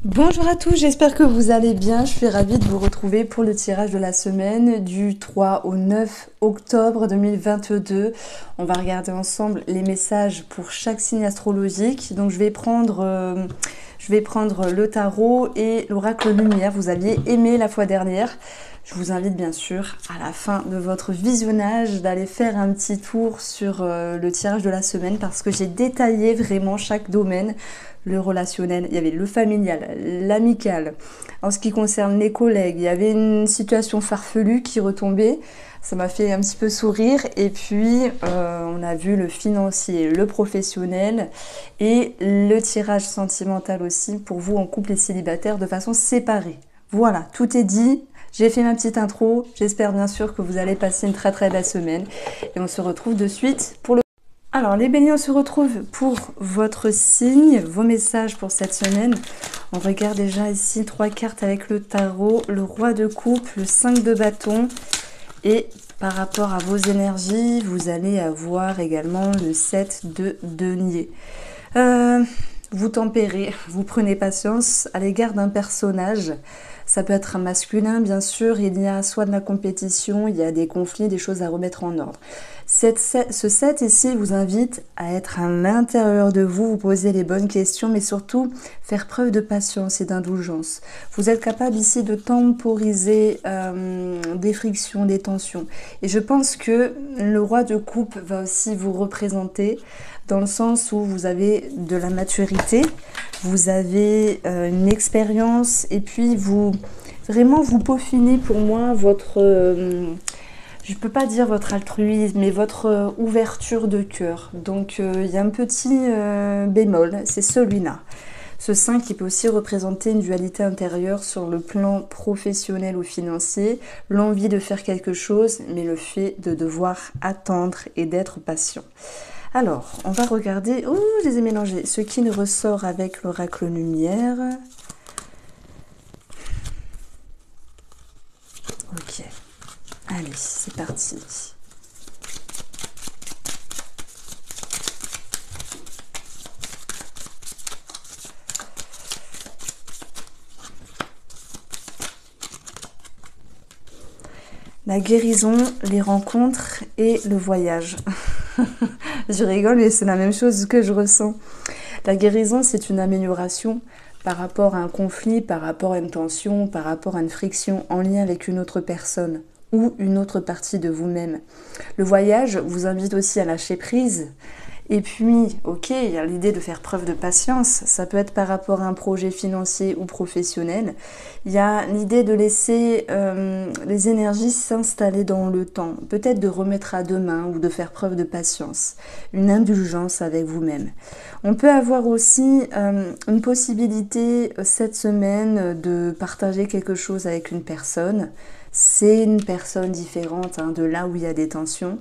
Bonjour à tous, j'espère que vous allez bien. Je suis ravie de vous retrouver pour le tirage de la semaine du 3 au 9 octobre 2022. On va regarder ensemble les messages pour chaque signe astrologique. Donc je vais prendre le tarot et l'oracle lumière. Vous aviez aimé la fois dernière. Je vous invite bien sûr à la fin de votre visionnage d'aller faire un petit tour sur le tirage de la semaine parce que j'ai détaillé vraiment chaque domaine. Le relationnel, il y avait le familial, l'amical. En ce qui concerne les collègues, il y avait une situation farfelue qui retombait. Ça m'a fait un petit peu sourire. Et puis, on a vu le financier, le professionnel et le tirage sentimental aussi pour vous en couple et célibataire de façon séparée. Voilà, tout est dit. J'ai fait ma petite intro. J'espère bien sûr que vous allez passer une très très belle semaine. Et on se retrouve de suite pour le... Alors, les béliers, on se retrouve pour votre signe, vos messages pour cette semaine. On regarde déjà ici 3 cartes avec le tarot, le roi de coupe, le 5 de bâton. Et par rapport à vos énergies, vous allez avoir également le 7 de denier. Vous tempérez, vous prenez patience à l'égard d'un personnage. Ça peut être un masculin, bien sûr. Il y a soit de la compétition, il y a des conflits, des choses à remettre en ordre. Ce 7 ici vous invite à être à l'intérieur de vous, vous poser les bonnes questions, mais surtout faire preuve de patience et d'indulgence. Vous êtes capable ici de temporiser des frictions, des tensions. Et je pense que le roi de coupe va aussi vous représenter dans le sens où vous avez de la maturité, vous avez une expérience et puis vous peaufinez pour moi votre... je ne peux pas dire votre altruisme, mais votre ouverture de cœur. Donc il y a un petit bémol, c'est celui-là. Ce 5 qui peut aussi représenter une dualité intérieure sur le plan professionnel ou financier, l'envie de faire quelque chose, mais le fait de devoir attendre et d'être patient. Alors, on va regarder... Oh, je les ai mélangés. Ce qui ne ressort avec l'oracle lumière. Ok. Allez, c'est parti. La guérison, les rencontres et le voyage. Je rigole, mais c'est la même chose que je ressens. La guérison, c'est une amélioration par rapport à un conflit, par rapport à une tension, par rapport à une friction en lien avec une autre personne ou une autre partie de vous-même. Le voyage vous invite aussi à lâcher prise. Et puis, ok, il y a l'idée de faire preuve de patience. Ça peut être par rapport à un projet financier ou professionnel. Il y a l'idée de laisser les énergies s'installer dans le temps. Peut-être de remettre à demain ou de faire preuve de patience. Une indulgence avec vous-même. On peut avoir aussi une possibilité cette semaine de partager quelque chose avec une personne. C'est une personne différente de là où il y a des tensions.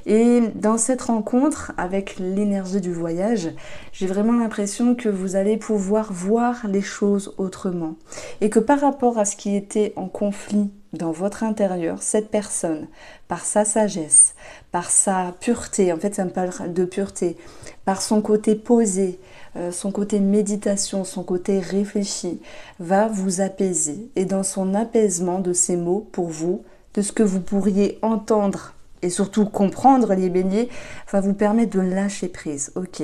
Et dans cette rencontre, avec l'énergie du voyage, j'ai vraiment l'impression que vous allez pouvoir voir les choses autrement. Et que par rapport à ce qui était en conflit dans votre intérieur, cette personne, par sa sagesse, par sa pureté, en fait ça me parle de pureté, par son côté posé, son côté méditation, son côté réfléchi, va vous apaiser. Et dans son apaisement de ces mots pour vous, de ce que vous pourriez entendre et surtout comprendre les béliers, va vous permettre de lâcher prise. Ok.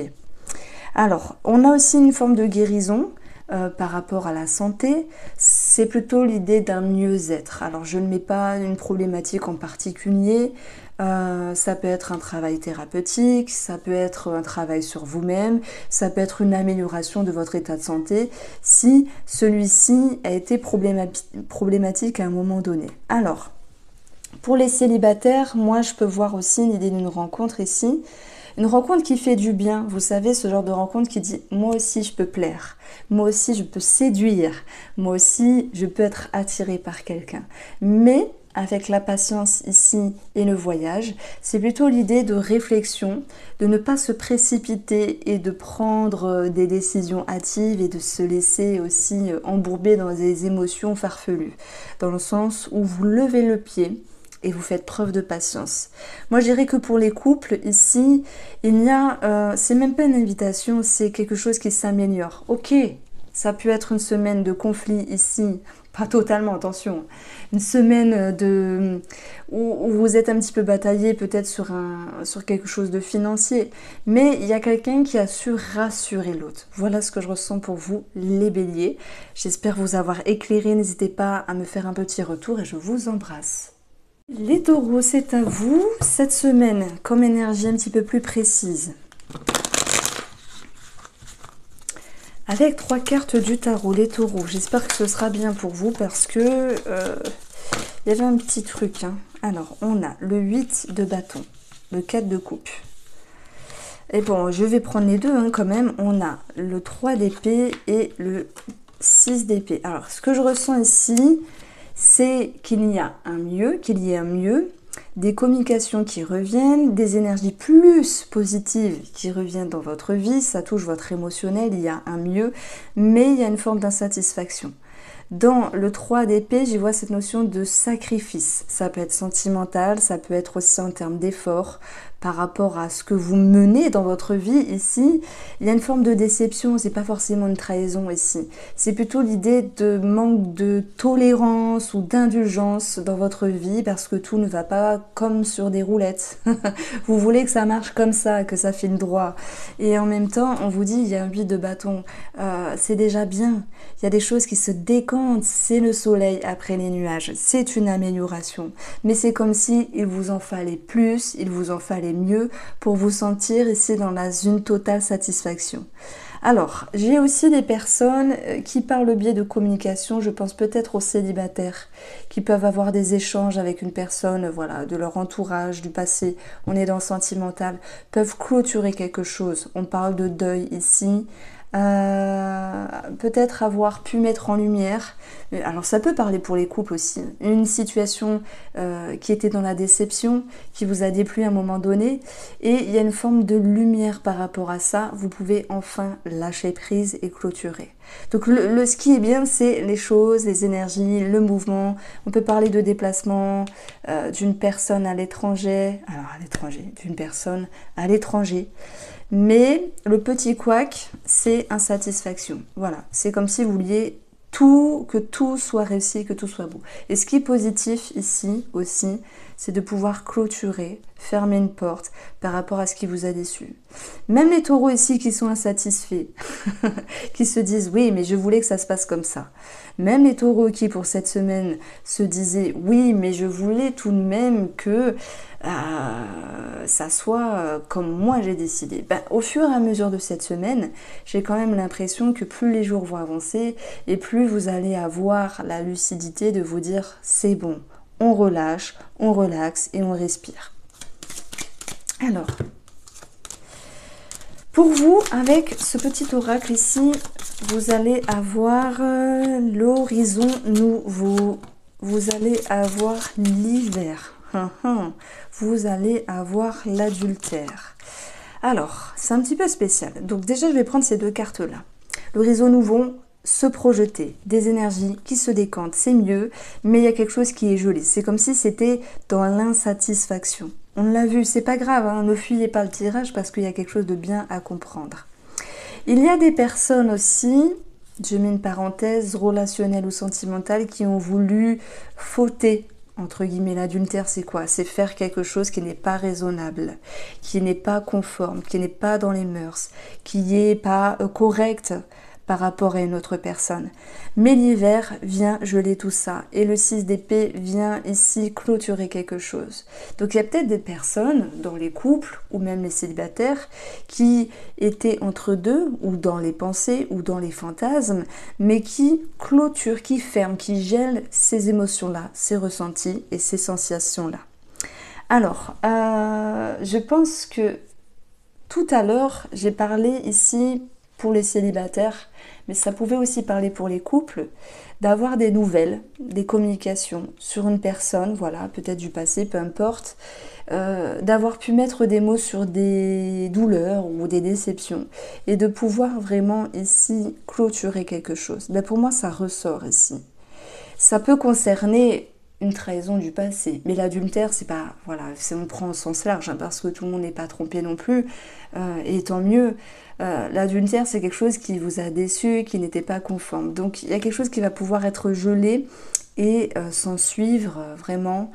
Alors, on a aussi une forme de guérison par rapport à la santé. C'est plutôt l'idée d'un mieux-être. Alors, je ne mets pas une problématique en particulier. Ça peut être un travail thérapeutique, ça peut être un travail sur vous-même, ça peut être une amélioration de votre état de santé si celui-ci a été problématique à un moment donné. Alors, pour les célibataires, moi je peux voir aussi l'idée d'une rencontre ici. Une rencontre qui fait du bien, vous savez, ce genre de rencontre qui dit « moi aussi je peux plaire, moi aussi je peux séduire, moi aussi je peux être attiré par quelqu'un ». Mais avec la patience ici et le voyage, c'est plutôt l'idée de réflexion, de ne pas se précipiter et de prendre des décisions hâtives et de se laisser aussi embourber dans des émotions farfelues. Dans le sens où vous levez le pied, et vous faites preuve de patience. Moi, je dirais que pour les couples, ici, c'est même pas une invitation, c'est quelque chose qui s'améliore. Ok, Ça peut être une semaine de conflit ici, pas totalement, attention. Une semaine où vous êtes un petit peu bataillé peut-être sur quelque chose de financier. Mais il y a quelqu'un qui a su rassurer l'autre. Voilà ce que je ressens pour vous, les béliers. J'espère vous avoir éclairé. N'hésitez pas à me faire un petit retour et je vous embrasse. Les taureaux, c'est à vous. Cette semaine, comme énergie un petit peu plus précise. Avec 3 cartes du tarot, les taureaux, j'espère que ce sera bien pour vous parce que il y avait un petit truc. Hein. Alors, on a le 8 de bâton, le 4 de coupe. Et bon, je vais prendre les deux hein, quand même. On a le 3 d'épée et le 6 d'épée. Alors, ce que je ressens ici, c'est qu'il y a un mieux, des communications qui reviennent, des énergies plus positives qui reviennent dans votre vie, ça touche votre émotionnel, il y a un mieux, mais il y a une forme d'insatisfaction. Dans le 3 d'épée, j'y vois cette notion de sacrifice. Ça peut être sentimental, ça peut être aussi en termes d'effort par rapport à ce que vous menez dans votre vie ici. Il y a une forme de déception, c'est pas forcément une trahison ici. C'est plutôt l'idée de manque de tolérance ou d'indulgence dans votre vie parce que tout ne va pas comme sur des roulettes. Vous voulez que ça marche comme ça, que ça file droit. Et en même temps, on vous dit, il y a un 8 de bâton. C'est déjà bien. Il y a des choses qui se décantent. C'est le soleil après les nuages. C'est une amélioration. Mais c'est comme si il vous en fallait plus, il vous en fallait mieux pour vous sentir ici dans une totale satisfaction. Alors, j'ai aussi des personnes qui, par le biais de communication, je pense peut-être aux célibataires, qui peuvent avoir des échanges avec une personne, voilà, de leur entourage, du passé, on est dans le sentimental, peuvent clôturer quelque chose. On parle de deuil ici, peut-être avoir pu mettre en lumière, alors ça peut parler pour les couples aussi, une situation qui était dans la déception, qui vous a déplu à un moment donné, et il y a une forme de lumière par rapport à ça, vous pouvez enfin lâcher prise et clôturer. Donc ce qui est bien, c'est les choses, les énergies, le mouvement. On peut parler de déplacement d'une personne à l'étranger, d'une personne à l'étranger. Mais le petit couac, c'est insatisfaction. Voilà, c'est comme si vous vouliez que tout soit réussi, que tout soit beau. Et ce qui est positif ici aussi, c'est de pouvoir clôturer, fermer une porte par rapport à ce qui vous a déçu. Même les taureaux ici qui sont insatisfaits, qui se disent « oui, mais je voulais que ça se passe comme ça ». Même les taureaux qui, pour cette semaine, se disaient « oui, mais je voulais tout de même que ça soit comme moi j'ai décidé ». Au fur et à mesure de cette semaine, j'ai quand même l'impression que plus les jours vont avancer et plus vous allez avoir la lucidité de vous dire « c'est bon ». On relâche, on relaxe et on respire. Alors, pour vous, avec ce petit oracle ici, vous allez avoir l'horizon nouveau. Vous allez avoir l'hiver. Vous allez avoir l'adultère. Alors, c'est un petit peu spécial. Donc déjà, je vais prendre ces deux cartes-là. L'horizon nouveau, se projeter, des énergies qui se décantent, c'est mieux, mais il y a quelque chose qui est joli. C'est comme si c'était dans l'insatisfaction. On l'a vu, c'est pas grave, hein, ne fuyez pas le tirage parce qu'il y a quelque chose de bien à comprendre. Il y a des personnes aussi, je mets une parenthèse, relationnelles ou sentimentales, qui ont voulu fauter. Entre guillemets, l'adultère, c'est quoi? C'est faire quelque chose qui n'est pas raisonnable, qui n'est pas conforme, qui n'est pas dans les mœurs, qui n'est pas correct par rapport à une autre personne. Mais l'hiver vient geler tout ça. Et le 6 d'épée vient ici clôturer quelque chose. Donc il y a peut-être des personnes dans les couples, ou même les célibataires, qui étaient entre deux, ou dans les pensées, ou dans les fantasmes, mais qui clôturent, qui ferment, qui gèlent ces émotions-là, ces ressentis et ces sensations-là. Alors, je pense que tout à l'heure, j'ai parlé ici pour les célibataires, mais ça pouvait aussi parler pour les couples, d'avoir des nouvelles, des communications sur une personne, voilà, peut-être du passé, peu importe, d'avoir pu mettre des mots sur des douleurs ou des déceptions et de pouvoir vraiment ici clôturer quelque chose. Ben pour moi, ça ressort ici. Ça peut concerner une trahison du passé. Mais l'adultère, c'est pas, voilà, on prend au sens large, hein, parce que tout le monde n'est pas trompé non plus, et tant mieux. L'adultère, c'est quelque chose qui vous a déçu, qui n'était pas conforme. Donc il y a quelque chose qui va pouvoir être gelé et s'en suivre vraiment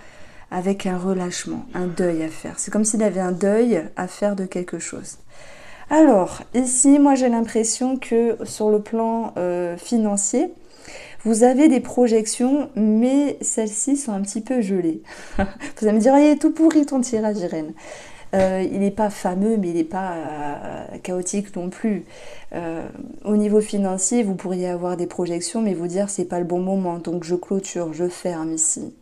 avec un relâchement, un deuil à faire. C'est comme s'il avait un deuil à faire de quelque chose. Alors, ici, moi j'ai l'impression que sur le plan financier, vous avez des projections, mais celles-ci sont un petit peu gelées. Vous allez me dire, il est tout pourri ton tirage, Irène. Il n'est pas fameux, mais il n'est pas chaotique non plus. Au niveau financier, vous pourriez avoir des projections, mais vous dire, c'est pas le bon moment, donc je clôture, je ferme ici.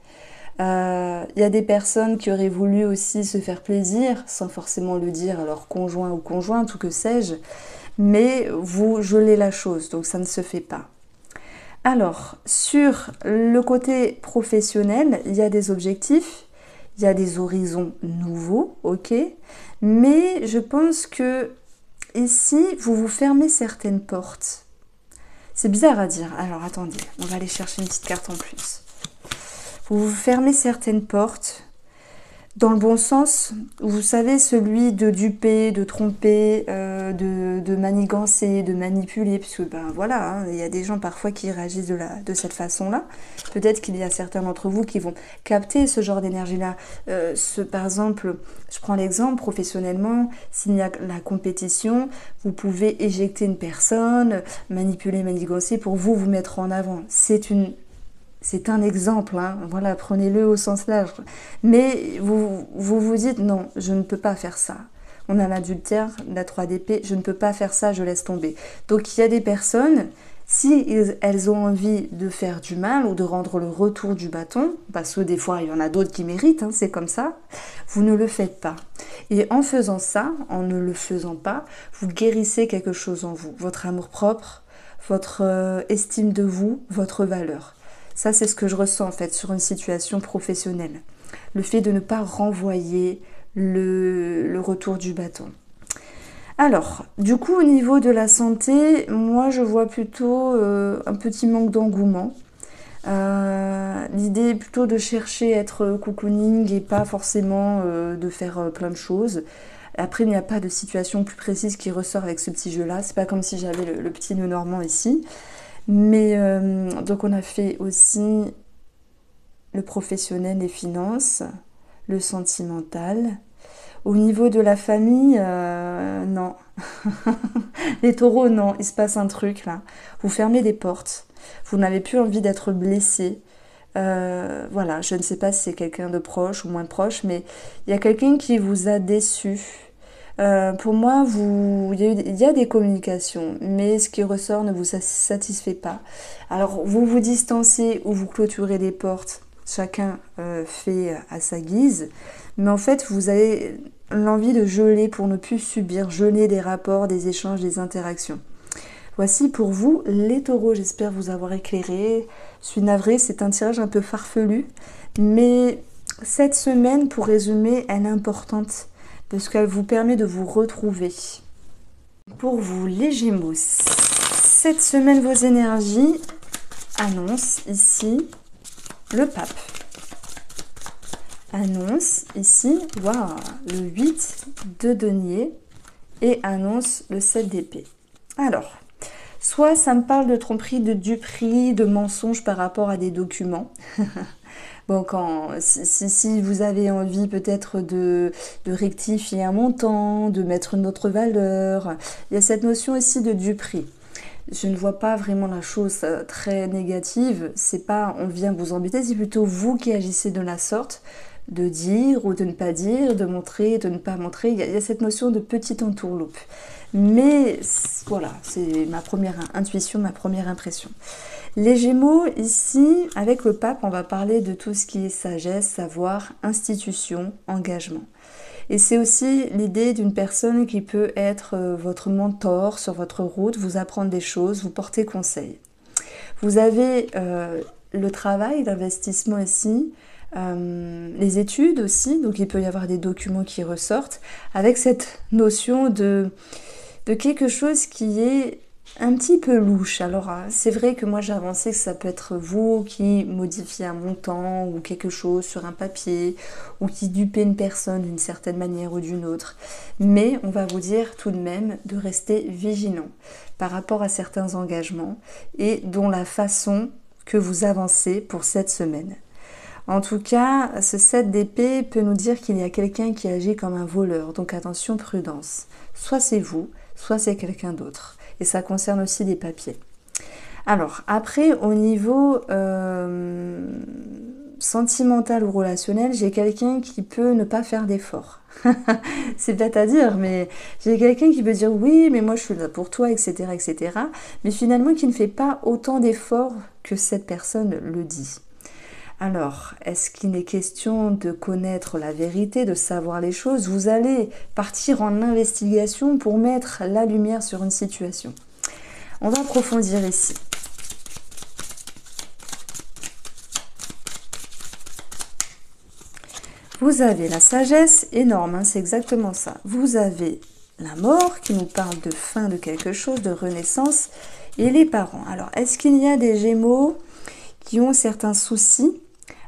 Il y a des personnes qui auraient voulu aussi se faire plaisir, sans forcément le dire à leur conjoint ou conjointe, ou que sais-je, mais vous gelez la chose, donc ça ne se fait pas. Alors, sur le côté professionnel, il y a des objectifs, il y a des horizons nouveaux, ok, mais je pense que ici, vous vous fermez certaines portes. C'est bizarre à dire, alors attendez, on va aller chercher une petite carte en plus. Vous fermez certaines portes, dans le bon sens, vous savez, celui de duper, de tromper, de manigancer, de manipuler, puisque ben voilà, hein, il y a des gens parfois qui réagissent de cette façon-là. Peut-être qu'il y a certains d'entre vous qui vont capter ce genre d'énergie-là. Par exemple, je prends l'exemple, professionnellement, s'il y a la compétition, vous pouvez éjecter une personne, manipuler, manigancer pour vous mettre en avant. C'est un exemple, hein. Voilà, prenez-le au sens large. Mais vous dites, non, je ne peux pas faire ça. On a l'adultère, la 3 d'épée, je ne peux pas faire ça, je laisse tomber. Donc il y a des personnes, si elles ont envie de faire du mal ou de rendre le retour du bâton, parce que des fois il y en a d'autres qui méritent, hein, c'est comme ça, vous ne le faites pas. Et en faisant ça, en ne le faisant pas, vous guérissez quelque chose en vous. Votre amour-propre, votre estime de vous, votre valeur. Ça, c'est ce que je ressens en fait sur une situation professionnelle. Le fait de ne pas renvoyer le retour du bâton. Alors, du coup, au niveau de la santé, moi, je vois plutôt un petit manque d'engouement. L'idée est plutôt de chercher à être cocooning et pas forcément de faire plein de choses. Après, il n'y a pas de situation plus précise qui ressort avec ce petit jeu-là. C'est pas comme si j'avais le petit nœud normand ici. Mais donc on a fait aussi le professionnel, les finances, le sentimental. Au niveau de la famille, non. Les taureaux, non, il se passe un truc là. Vous fermez des portes, vous n'avez plus envie d'être blessé. Voilà, je ne sais pas si c'est quelqu'un de proche ou moins proche, mais il y a quelqu'un qui vous a déçu. Pour moi, il y a des communications, mais ce qui ressort ne vous satisfait pas. Alors, vous vous distancez ou vous clôturez les portes, chacun fait à sa guise, mais en fait, vous avez l'envie de geler pour ne plus subir, geler des rapports, des échanges, des interactions. Voici pour vous les taureaux, j'espère vous avoir éclairé. Je suis navrée, c'est un tirage un peu farfelu, mais cette semaine, pour résumer, elle est importante parce qu'elle vous permet de vous retrouver. Pour vous, les Gémeaux, cette semaine, vos énergies annoncent ici le pape. Annonce ici, waouh, le 8 de denier et annonce le 7 d'épée. Alors, soit ça me parle de tromperie, de duperie, de mensonge par rapport à des documents. Bon, si vous avez envie peut-être de rectifier un montant, de mettre une autre valeur, il y a cette notion ici de duperie. Je ne vois pas vraiment la chose très négative, c'est pas on vient vous embêter, c'est plutôt vous qui agissez de la sorte, de dire ou de ne pas dire, de montrer, de ne pas montrer. Il y a cette notion de petite entourloupe. Mais voilà, c'est ma première intuition, ma première impression. Les Gémeaux, ici, avec le pape, on va parler de tout ce qui est sagesse, savoir, institution, engagement. Et c'est aussi l'idée d'une personne qui peut être votre mentor sur votre route, vous apprendre des choses, vous porter conseil. Vous avez le travail, l'investissement ici, les études aussi, donc il peut y avoir des documents qui ressortent, avec cette notion de quelque chose qui est un petit peu louche. Alors, c'est vrai que moi j'ai avancé que ça peut être vous qui modifiez un montant ou quelque chose sur un papier ou qui dupez une personne d'une certaine manière ou d'une autre. Mais on va vous dire tout de même de rester vigilant par rapport à certains engagements et dont la façon que vous avancez pour cette semaine. En tout cas, ce 7 d'épée peut nous dire qu'il y a quelqu'un qui agit comme un voleur, donc attention, prudence. Soit c'est vous, soit c'est quelqu'un d'autre. Et ça concerne aussi des papiers. Alors, après, au niveau sentimental ou relationnel, j'ai quelqu'un qui peut ne pas faire d'efforts. C'est bête à dire, mais j'ai quelqu'un qui peut dire oui, mais moi je suis là pour toi, etc., etc. Mais finalement qui ne fait pas autant d'efforts que cette personne le dit. Alors, est-ce qu'il est question de connaître la vérité, de savoir les choses? Vous allez partir en investigation pour mettre la lumière sur une situation. On va approfondir ici. Vous avez la sagesse, énorme, hein, c'est exactement ça. Vous avez la mort qui nous parle de fin de quelque chose, de renaissance, et les parents. Alors, est-ce qu'il y a des Gémeaux qui ont certains soucis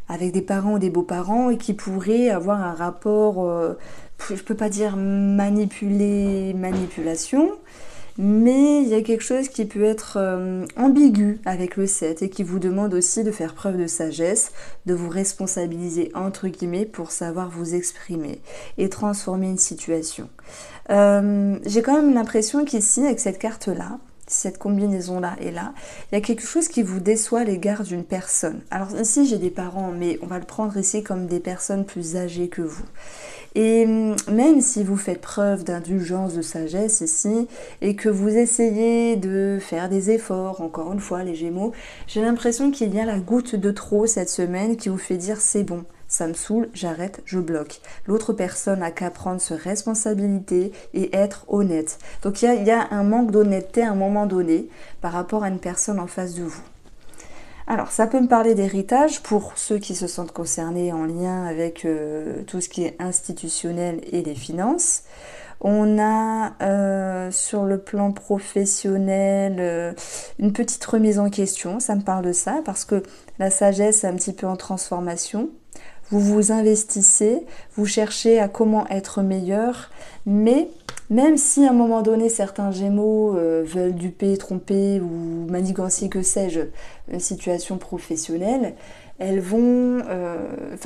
avec des parents ou des beaux-parents et qui pourraient avoir un rapport, je ne peux pas dire manipulation, mais il y a quelque chose qui peut être ambigu avec le 7 et qui vous demande aussi de faire preuve de sagesse, de vous responsabiliser entre guillemets pour savoir vous exprimer et transformer une situation. J'ai quand même l'impression qu'ici, avec cette carte-là, cette combinaison-là et là, il y a quelque chose qui vous déçoit à l'égard d'une personne. Alors ici, j'ai des parents, mais on va le prendre ici comme des personnes plus âgées que vous. Et même si vous faites preuve d'indulgence, de sagesse ici, et que vous essayez de faire des efforts, encore une fois les Gémeaux, j'ai l'impression qu'il y a la goutte de trop cette semaine qui vous fait dire c'est bon. Ça me saoule, j'arrête, je bloque. L'autre personne n'a qu'à prendre ses responsabilités et être honnête. Donc il y a un manque d'honnêteté à un moment donné par rapport à une personne en face de vous. Alors, ça peut me parler d'héritage pour ceux qui se sentent concernés en lien avec tout ce qui est institutionnel et les finances. On a sur le plan professionnel une petite remise en question, ça me parle de ça, parce que la sagesse est un petit peu en transformation. Vous vous investissez, vous cherchez à comment être meilleur, mais même si à un moment donné certains Gémeaux veulent duper, tromper ou manigancer, que sais-je, une situation professionnelle, elles vont,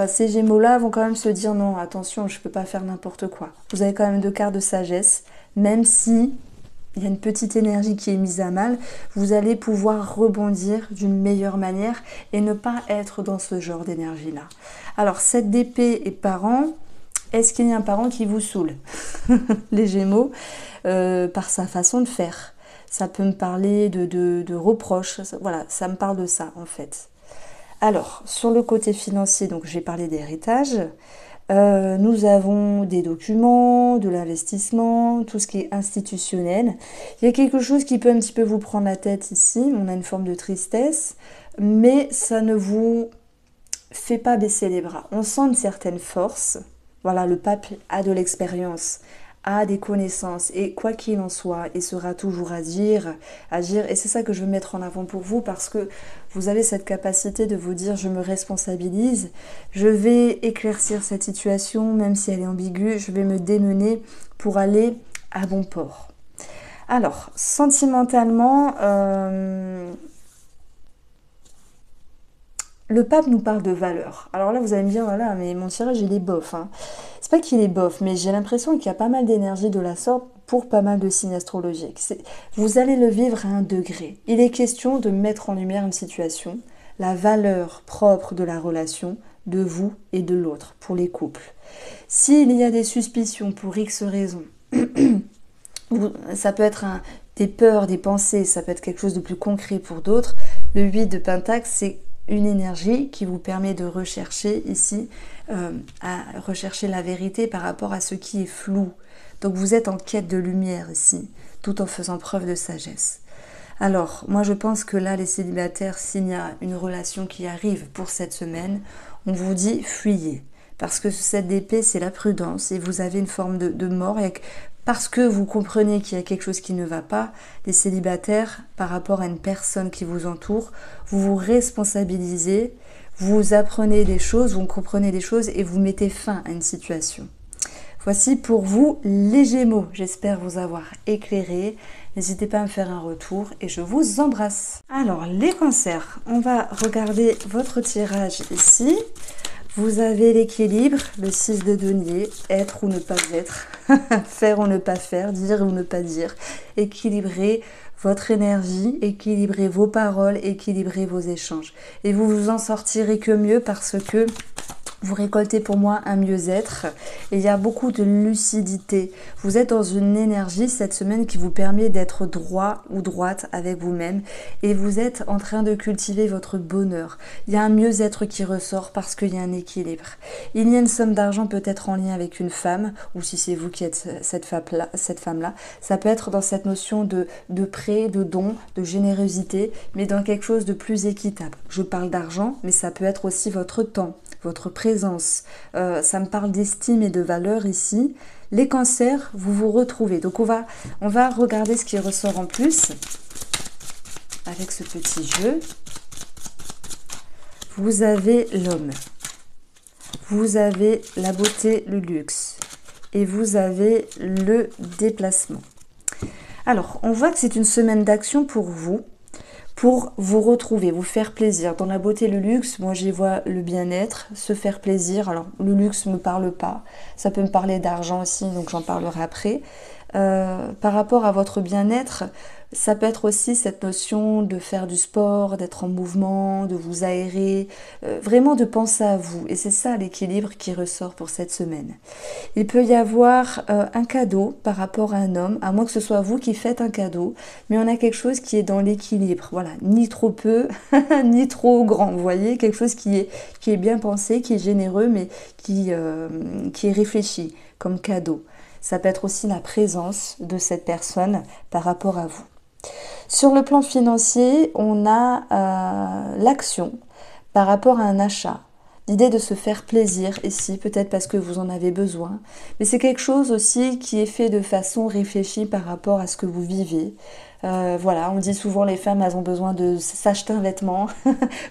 ces Gémeaux-là vont quand même se dire non, attention, je ne peux pas faire n'importe quoi. Vous avez quand même 2 cartes de sagesse, même si il y a une petite énergie qui est mise à mal, vous allez pouvoir rebondir d'une meilleure manière et ne pas être dans ce genre d'énergie-là. Alors, 7 d'épée et parents, est-ce qu'il y a un parent qui vous saoule? Les Gémeaux, par sa façon de faire. Ça peut me parler de reproches, voilà, ça me parle de ça en fait. Alors, sur le côté financier, donc j'ai parlé d'héritage. Nous avons des documents, de l'investissement, tout ce qui est institutionnel. Il y a quelque chose qui peut un petit peu vous prendre la tête ici. On a une forme de tristesse, mais ça ne vous fait pas baisser les bras. On sent une certaine force. Voilà, le pape a de l'expérience, a des connaissances et quoi qu'il en soit, il sera toujours à agir. Et c'est ça que je veux mettre en avant pour vous parce que vous avez cette capacité de vous dire je me responsabilise, je vais éclaircir cette situation même si elle est ambiguë, je vais me démener pour aller à bon port. Alors, sentimentalement, le pape nous parle de valeurs. Alors là, vous allez me dire, voilà, mais mon tirage, il est bof. Hein. C'est pas qu'il est bof, mais j'ai l'impression qu'il y a pas mal d'énergie de la sorte pour pas mal de signes astrologiques. Vous allez le vivre à un degré. Il est question de mettre en lumière une situation, la valeur propre de la relation, de vous et de l'autre, pour les couples. S'il y a des suspicions pour X raisons, ça peut être des peurs, des pensées, ça peut être quelque chose de plus concret pour d'autres. Le 8 de Pentacle, c'est une énergie qui vous permet de rechercher ici, à rechercher la vérité par rapport à ce qui est flou. Donc vous êtes en quête de lumière ici, tout en faisant preuve de sagesse. Alors, moi je pense que là, les célibataires, s'il y a une relation qui arrive pour cette semaine, on vous dit fuyez. Parce que cette épée, c'est la prudence et vous avez une forme de mort avec parce que vous comprenez qu'il y a quelque chose qui ne va pas, les célibataires, par rapport à une personne qui vous entoure, vous vous responsabilisez, vous apprenez des choses, vous comprenez des choses et vous mettez fin à une situation. Voici pour vous les Gémeaux. J'espère vous avoir éclairé. N'hésitez pas à me faire un retour et je vous embrasse. Alors, les cancers, on va regarder votre tirage ici. Vous avez l'équilibre, le 6 de denier, être ou ne pas être, faire ou ne pas faire, dire ou ne pas dire, équilibrer votre énergie, équilibrer vos paroles, équilibrer vos échanges. Et vous vous en sortirez que mieux parce que vous récoltez pour moi un mieux-être et il y a beaucoup de lucidité. Vous êtes dans une énergie cette semaine qui vous permet d'être droit ou droite avec vous-même et vous êtes en train de cultiver votre bonheur. Il y a un mieux-être qui ressort parce qu'il y a un équilibre. Il y a une somme d'argent peut-être en lien avec une femme ou si c'est vous qui êtes cette femme-là, ça peut être dans cette notion de prêt, de don, de générosité, mais dans quelque chose de plus équitable. Je parle d'argent, mais ça peut être aussi votre temps, votre présence, ça me parle d'estime et de valeur ici. Les cancers, vous vous retrouvez. Donc on va regarder ce qui ressort en plus avec ce petit jeu. Vous avez l'homme, vous avez la beauté, le luxe et vous avez le déplacement. Alors, on voit que c'est une semaine d'action pour vous retrouver, vous faire plaisir. Dans la beauté, le luxe, moi j'y vois le bien-être, se faire plaisir. Alors le luxe ne me parle pas, ça peut me parler d'argent aussi, donc j'en parlerai après. Par rapport à votre bien-être, ça peut être aussi cette notion de faire du sport, d'être en mouvement, de vous aérer, vraiment de penser à vous. Et c'est ça l'équilibre qui ressort pour cette semaine. Il peut y avoir un cadeau par rapport à un homme, à moins que ce soit vous qui faites un cadeau, mais on a quelque chose qui est dans l'équilibre. Voilà, ni trop peu, ni trop grand. Vous voyez, quelque chose qui est bien pensé, qui est généreux, mais qui est réfléchi comme cadeau. Ça peut être aussi la présence de cette personne par rapport à vous. Sur le plan financier, on a l'action par rapport à un achat. L'idée de se faire plaisir ici, peut-être parce que vous en avez besoin, mais c'est quelque chose aussi qui est fait de façon réfléchie par rapport à ce que vous vivez. Voilà, on dit souvent les femmes, elles ont besoin de s'acheter un vêtement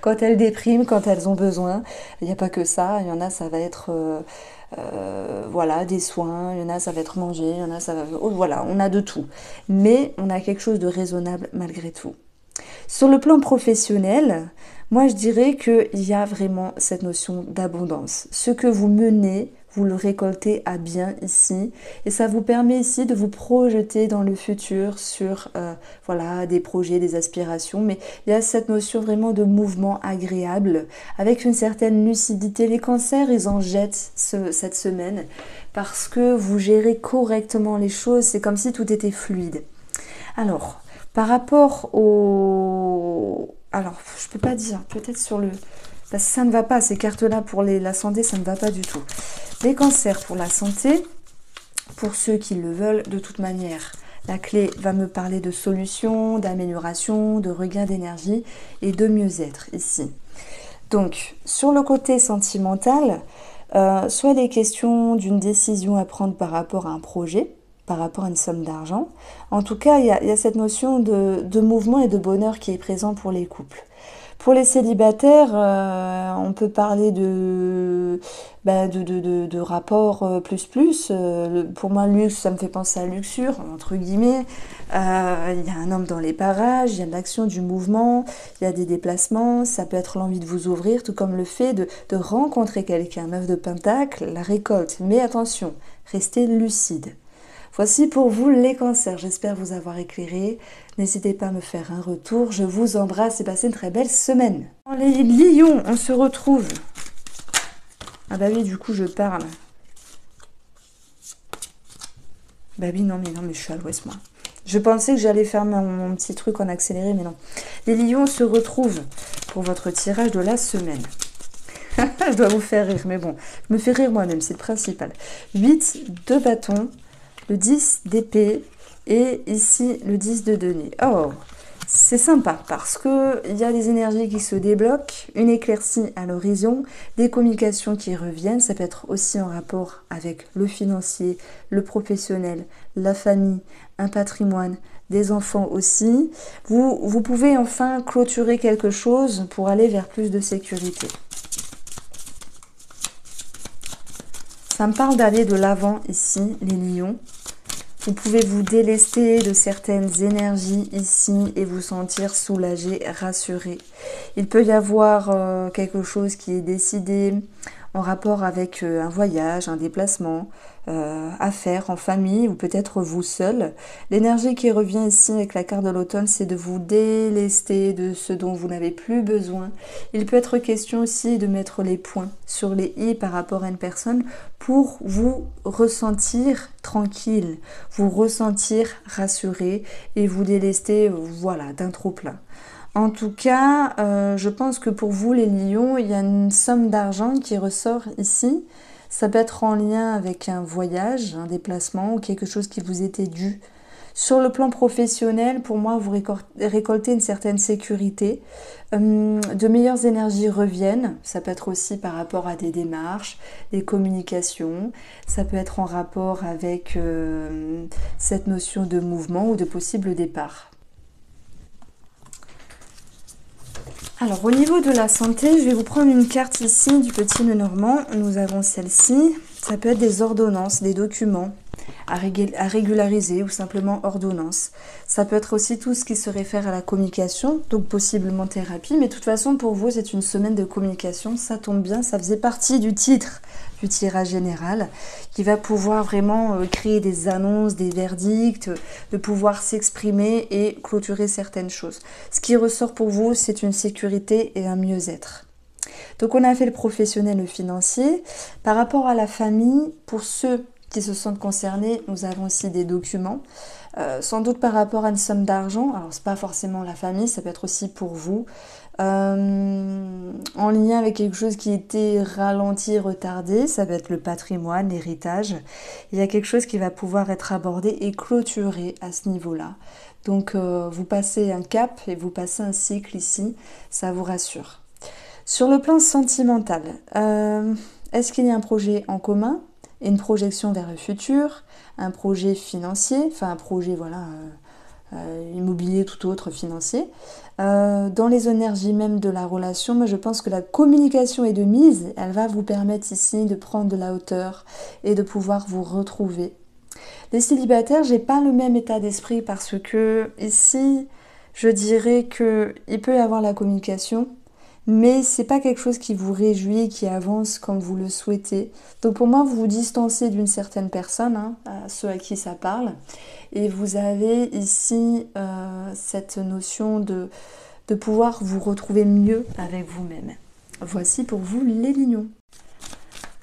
quand elles dépriment, quand elles ont besoin. Il n'y a pas que ça, il y en a, ça va être voilà, des soins, il y en a, ça va être manger, il y en a, ça va... Oh, voilà, on a de tout. Mais on a quelque chose de raisonnable malgré tout. Sur le plan professionnel, moi je dirais qu'il y a vraiment cette notion d'abondance. Ce que vous menez, vous le récoltez à bien ici et ça vous permet ici de vous projeter dans le futur sur voilà, des projets, des aspirations, mais il y a cette notion vraiment de mouvement agréable avec une certaine lucidité. Les cancers, ils en jettent cette semaine parce que vous gérez correctement les choses, c'est comme si tout était fluide. Alors, par rapport au... Alors, je peux pas dire, peut-être sur le... Parce que ça ne va pas, ces cartes-là pour la santé, ça ne va pas du tout. Les cancers pour la santé, pour ceux qui le veulent, de toute manière, la clé va me parler de solutions, d'amélioration, de regain d'énergie et de mieux-être ici. Donc, sur le côté sentimental, soit les questions d'une décision à prendre par rapport à un projet, par rapport à une somme d'argent. En tout cas, il y a cette notion de mouvement et de bonheur qui est présent pour les couples. Pour les célibataires, on peut parler de rapport plus. Pour moi, luxe, ça me fait penser à luxure, entre guillemets. Il y a un homme dans les parages, il y a de l'action, du mouvement, il y a des déplacements. Ça peut être l'envie de vous ouvrir, tout comme le fait de rencontrer quelqu'un. 9 de pentacle, la récolte. Mais attention, restez lucide. Voici pour vous les cancers, j'espère vous avoir éclairé. N'hésitez pas à me faire un retour, je vous embrasse et passez une très belle semaine. Les lions, on se retrouve. Ah bah oui, du coup je parle. Bah oui, non mais je suis à l'ouest moi. Je pensais que j'allais faire mon petit truc en accéléré, mais non. Les lions se retrouvent pour votre tirage de la semaine. Je dois vous faire rire, mais bon, je me fais rire moi-même, c'est le principal. 8 de bâton. Le 10 d'épée et ici le 10 de denier. Oh, C'est sympa parce que il y a des énergies qui se débloquent, une éclaircie à l'horizon, des communications qui reviennent. Ça peut être aussi en rapport avec le financier, le professionnel, la famille, un patrimoine, des enfants aussi. Vous pouvez enfin clôturer quelque chose pour aller vers plus de sécurité. Ça me parle d'aller de l'avant ici, les lions. Vous pouvez vous délester de certaines énergies ici et vous sentir soulagé, rassuré. Il peut y avoir quelque chose qui est décidé en rapport avec un voyage, un déplacement, à faire en famille ou peut-être vous seul. L'énergie qui revient ici avec la carte de l'automne, c'est de vous délester de ce dont vous n'avez plus besoin. Il peut être question aussi de mettre les points sur les i par rapport à une personne pour vous ressentir tranquille, vous ressentir rassuré et vous délester voilà, d'un trop-plein. En tout cas, je pense que pour vous les lions, il y a une somme d'argent qui ressort ici. Ça peut être en lien avec un voyage, un déplacement ou quelque chose qui vous était dû. Sur le plan professionnel, pour moi, vous récoltez une certaine sécurité. De meilleures énergies reviennent. Ça peut être aussi par rapport à des démarches, des communications. Ça peut être en rapport avec cette notion de mouvement ou de possible départ. Alors au niveau de la santé, je vais vous prendre une carte ici du petit Lenormand. Nous avons celle-ci. Ça peut être des ordonnances, des documents à régulariser ou simplement ordonnances. Ça peut être aussi tout ce qui se réfère à la communication, donc possiblement thérapie. Mais de toute façon, pour vous, c'est une semaine de communication. Ça tombe bien, ça faisait partie du titre du tirage général qui va pouvoir vraiment créer des annonces, des verdicts, de pouvoir s'exprimer et clôturer certaines choses. Ce qui ressort pour vous, c'est une sécurité et un mieux-être. Donc on a fait le professionnel, le financier. Par rapport à la famille, pour ceux qui se sentent concernés, nous avons aussi des documents. Sans doute par rapport à une somme d'argent, alors c'est pas forcément la famille, ça peut être aussi pour vous, en lien avec quelque chose qui était ralenti, retardé, ça peut être le patrimoine, l'héritage. Il y a quelque chose qui va pouvoir être abordé et clôturé à ce niveau-là. Donc vous passez un cap et vous passez un cycle ici, ça vous rassure. Sur le plan sentimental, est-ce qu'il y a un projet en commun, une projection vers le futur, un projet financier, enfin un projet voilà immobilier tout autre financier. Dans les énergies même de la relation, moi je pense que la communication est de mise, elle va vous permettre ici de prendre de la hauteur et de pouvoir vous retrouver. Les célibataires, j'ai pas le même état d'esprit parce que ici, je dirais que il peut y avoir la communication, mais c'est pas quelque chose qui vous réjouit, qui avance comme vous le souhaitez. Donc pour moi, vous vous distancez d'une certaine personne, à ceux à qui ça parle, et vous avez ici cette notion de pouvoir vous retrouver mieux avec vous-même. Voici pour vous les lions.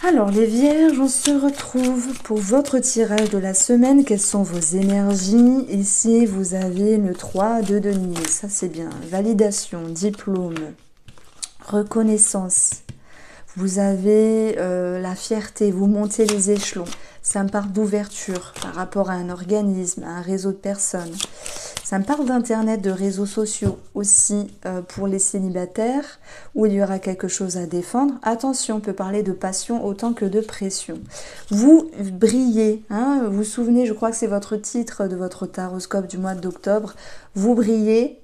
Alors les vierges, on se retrouve pour votre tirage de la semaine. Quelles sont vos énergies? Ici, vous avez le 3 de denier, ça c'est bien. Validation, diplôme, reconnaissance. Vous avez la fierté, vous montez les échelons. Ça me parle d'ouverture par rapport à un organisme, à un réseau de personnes. Ça me parle d'internet, de réseaux sociaux aussi pour les célibataires où il y aura quelque chose à défendre. Attention, on peut parler de passion autant que de pression. Vous brillez, vous vous souvenez, je crois que c'est votre titre de votre taroscope du mois d'octobre. Vous brillez,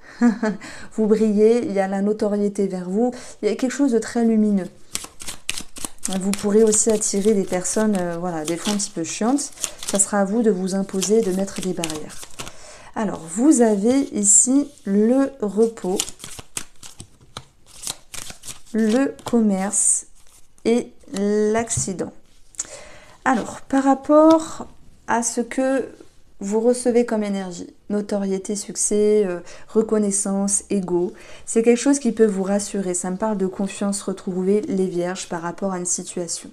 vous brillez, il y a la notoriété vers vous, il y a quelque chose de très lumineux. Vous pourrez aussi attirer des personnes, voilà, des fois un petit peu chiantes. Ça sera à vous de vous imposer, de mettre des barrières. Alors, vous avez ici le repos, le commerce et l'accident. Alors, par rapport à ce que vous recevez comme énergie, notoriété, succès, reconnaissance, ego, c'est quelque chose qui peut vous rassurer. Ça me parle de confiance retrouvée, les vierges, par rapport à une situation.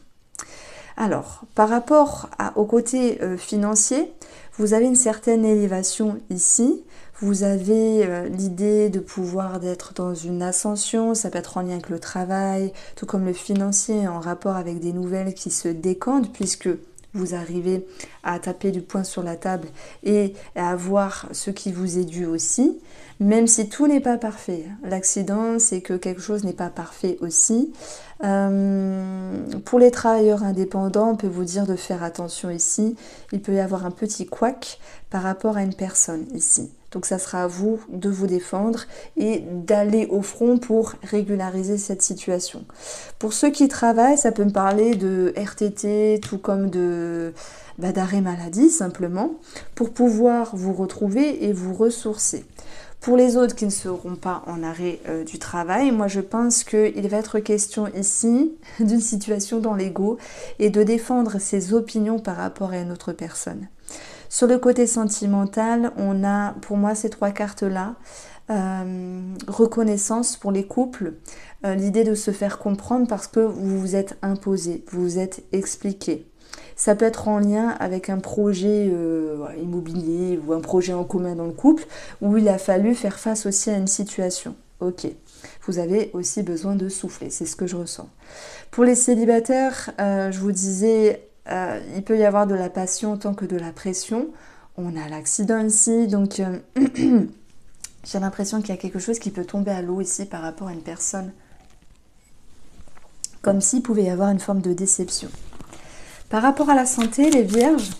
Alors, par rapport au côté financier, vous avez une certaine élévation ici. Vous avez l'idée de pouvoir d'être dans une ascension, ça peut être en lien avec le travail, tout comme le financier, en rapport avec des nouvelles qui se décantent, puisque vous arrivez à taper du poing sur la table et à avoir ce qui vous est dû aussi. même si tout n'est pas parfait. L'accident, c'est que quelque chose n'est pas parfait aussi. Pour les travailleurs indépendants, on peut vous dire de faire attention ici. Il peut y avoir un petit couac par rapport à une personne ici. Donc ça sera à vous de vous défendre et d'aller au front pour régulariser cette situation. Pour ceux qui travaillent, ça peut me parler de RTT, tout comme d'arrêt maladie simplement, pour pouvoir vous retrouver et vous ressourcer. Pour les autres qui ne seront pas en arrêt du travail, moi je pense qu'il va être question ici d'une situation dans l'ego et de défendre ses opinions par rapport à une autre personne. Sur le côté sentimental, on a pour moi ces 3 cartes-là. Reconnaissance pour les couples, l'idée de se faire comprendre parce que vous vous êtes imposé, vous vous êtes expliqué. Ça peut être en lien avec un projet immobilier ou un projet en commun dans le couple où il a fallu faire face aussi à une situation. Ok, vous avez aussi besoin de souffler, c'est ce que je ressens. Pour les célibataires, je vous disais, il peut y avoir de la passion autant que de la pression. On a l'accident ici, donc j'ai l'impression qu'il y a quelque chose qui peut tomber à l'eau ici par rapport à une personne. Comme s'il pouvait y avoir une forme de déception. Par rapport à la santé, les vierges,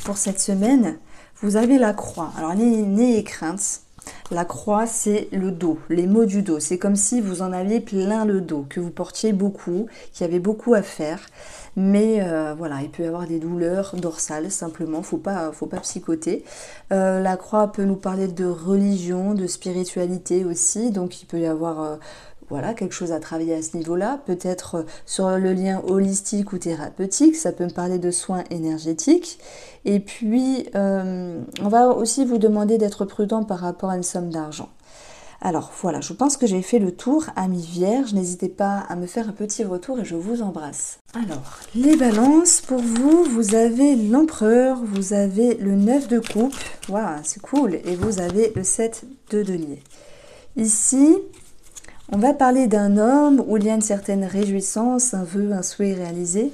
pour cette semaine, vous avez la croix. Alors, n'ayez crainte. La croix, c'est le dos, les maux du dos. C'est comme si vous en aviez plein le dos, que vous portiez beaucoup, qu'il y avait beaucoup à faire. Mais voilà, il peut y avoir des douleurs dorsales, simplement, faut pas psychoter. La croix peut nous parler de religion, de spiritualité aussi, donc il peut y avoir... Voilà, quelque chose à travailler à ce niveau-là, peut-être sur le lien holistique ou thérapeutique, ça peut me parler de soins énergétiques. Et puis, on va aussi vous demander d'être prudent par rapport à une somme d'argent. Alors voilà, je pense que j'ai fait le tour, amis vierges, n'hésitez pas à me faire un petit retour et je vous embrasse. Alors, les balances, pour vous, vous avez l'empereur, vous avez le 9 de coupe, waouh, c'est cool, et vous avez le 7 de denier. Ici... on va parler d'un homme où il y a une certaine réjouissance, un vœu, un souhait réalisé,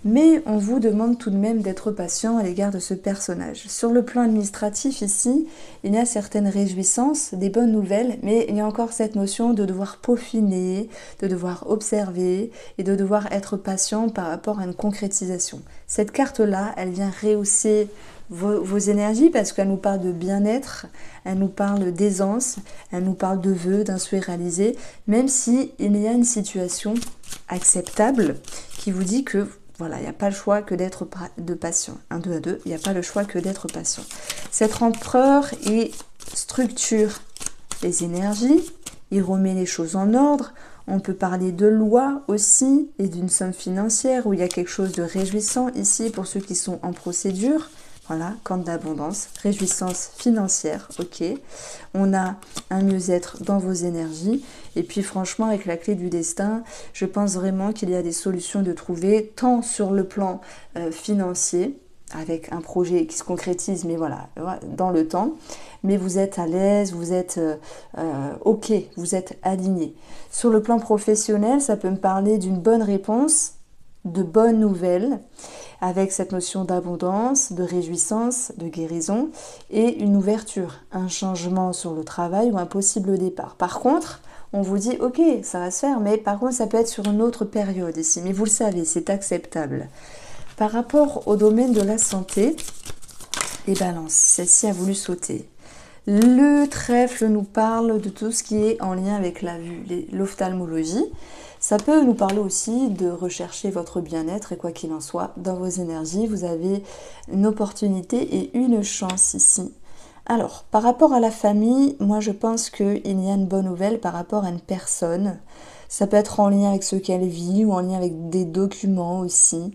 mais on vous demande tout de même d'être patient à l'égard de ce personnage. Sur le plan administratif ici, il y a certaines réjouissances, des bonnes nouvelles, mais il y a encore cette notion de devoir peaufiner, de devoir observer et de devoir être patient par rapport à une concrétisation. Cette carte-là, elle vient rehausser vos énergies parce qu'elle nous parle de bien-être, elle nous parle d'aisance, elle nous parle de vœux, d'un souhait réalisé, même si il y a une situation acceptable qui vous dit que voilà, il n'y a pas le choix que d'être patient. 1, 2 à 2, il n'y a pas le choix que d'être patient. Cet empereur, il structure les énergies, il remet les choses en ordre. On peut parler de loi aussi et d'une somme financière où il y a quelque chose de réjouissant ici pour ceux qui sont en procédure. Voilà, camp d'abondance, réjouissance financière, ok. On a un mieux-être dans vos énergies. Et puis franchement, avec la clé du destin, je pense vraiment qu'il y a des solutions de trouver, tant sur le plan financier, avec un projet qui se concrétise, mais voilà, dans le temps. Mais vous êtes à l'aise, vous êtes ok, vous êtes aligné. Sur le plan professionnel, ça peut me parler d'une bonne réponse, de bonnes nouvelles, avec cette notion d'abondance, de réjouissance, de guérison et une ouverture, un changement sur le travail ou un possible départ. Par contre, on vous dit ok, ça va se faire, mais par contre ça peut être sur une autre période ici, mais vous le savez, c'est acceptable. Par rapport au domaine de la santé, les balances, celle-ci a voulu sauter. Le trèfle nous parle de tout ce qui est en lien avec la vue, l'ophtalmologie. Ça peut nous parler aussi de rechercher votre bien-être et quoi qu'il en soit, dans vos énergies, vous avez une opportunité et une chance ici. Alors, par rapport à la famille, moi je pense qu'il y a une bonne nouvelle par rapport à une personne. Ça peut être en lien avec ce qu'elle vit ou en lien avec des documents aussi.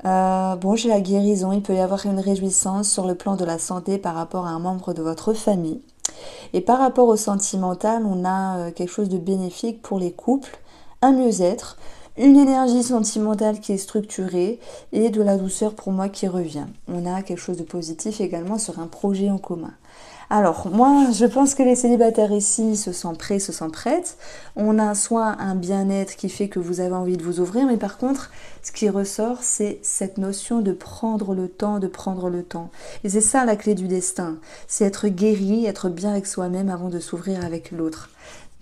Bon, j'ai la guérison, il peut y avoir une réjouissance sur le plan de la santé par rapport à un membre de votre famille. Et par rapport au sentimental, on a quelque chose de bénéfique pour les couples, un mieux-être, une énergie sentimentale qui est structurée et de la douceur pour moi qui revient. On a quelque chose de positif également sur un projet en commun. Alors, moi, je pense que les célibataires ici se sentent prêts, se sentent prêtes. On a soit un bien-être qui fait que vous avez envie de vous ouvrir, mais par contre, ce qui ressort, c'est cette notion de prendre le temps, de prendre le temps. Et c'est ça la clé du destin. C'est être guéri, être bien avec soi-même avant de s'ouvrir avec l'autre.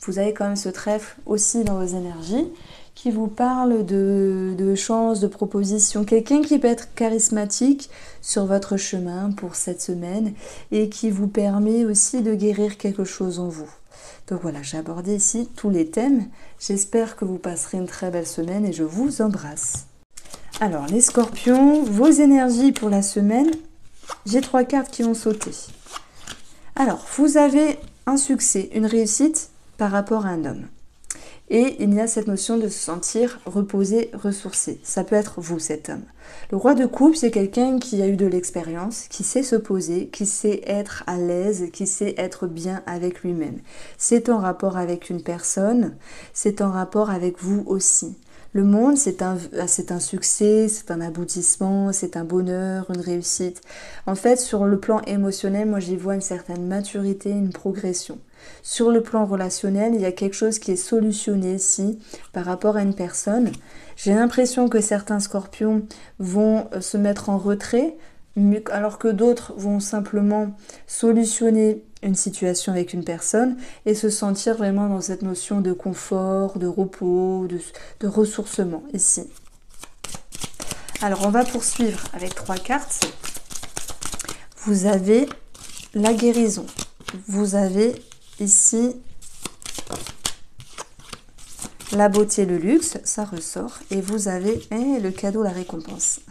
Vous avez quand même ce trèfle aussi dans vos énergies qui vous parle de chances, de propositions. Quelqu'un qui peut être charismatique sur votre chemin pour cette semaine et qui vous permet aussi de guérir quelque chose en vous. Donc voilà, j'ai abordé ici tous les thèmes. J'espère que vous passerez une très belle semaine et je vous embrasse. Alors, les scorpions, vos énergies pour la semaine, j'ai 3 cartes qui vont sauter. Alors, vous avez un succès, une réussite par rapport à un homme. Et il y a cette notion de se sentir reposé, ressourcé. Ça peut être vous, cet homme. Le roi de coupe, c'est quelqu'un qui a eu de l'expérience, qui sait se poser, qui sait être à l'aise, qui sait être bien avec lui-même. C'est en rapport avec une personne, c'est en rapport avec vous aussi. Le monde, c'est un succès, c'est un aboutissement, c'est un bonheur, une réussite. En fait, sur le plan émotionnel, moi j'y vois une certaine maturité, une progression. Sur le plan relationnel, il y a quelque chose qui est solutionné ici par rapport à une personne. J'ai l'impression que certains scorpions vont se mettre en retrait, alors que d'autres vont simplement solutionner une situation avec une personne et se sentir vraiment dans cette notion de confort, de repos, de ressourcement ici. Alors on va poursuivre avec 3 cartes. Vous avez la guérison. Vous avez ici la beauté, le luxe, ça ressort. Et vous avez le cadeau, la récompense.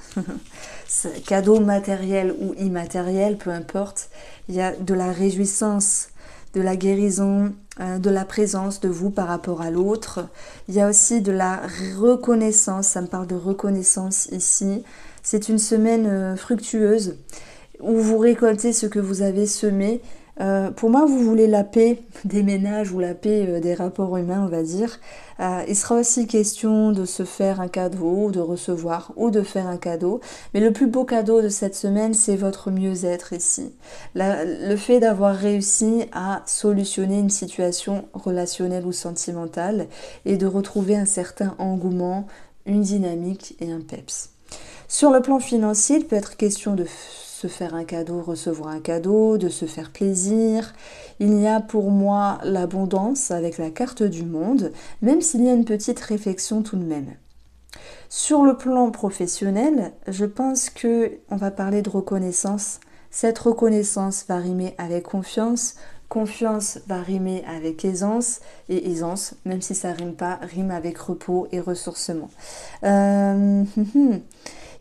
Cadeau matériel ou immatériel, peu importe. Il y a de la réjouissance, de la guérison, de la présence de vous par rapport à l'autre. Il y a aussi de la reconnaissance, ça me parle de reconnaissance ici. C'est une semaine fructueuse où vous récoltez ce que vous avez semé. Pour moi, vous voulez la paix des ménages ou la paix des rapports humains, on va dire. Il sera aussi question de se faire un cadeau, de recevoir ou de faire un cadeau. Mais le plus beau cadeau de cette semaine, c'est votre mieux-être ici. Le fait d'avoir réussi à solutionner une situation relationnelle ou sentimentale et de retrouver un certain engouement, une dynamique et un peps. Sur le plan financier, il peut être question de se faire un cadeau, recevoir un cadeau, de se faire plaisir. Il y a pour moi l'abondance avec la carte du monde, même s'il y a une petite réflexion tout de même. Sur le plan professionnel, je pense qu'on va parler de reconnaissance. Cette reconnaissance va rimer avec confiance. Confiance va rimer avec aisance, et aisance, même si ça rime pas, rime avec repos et ressourcement.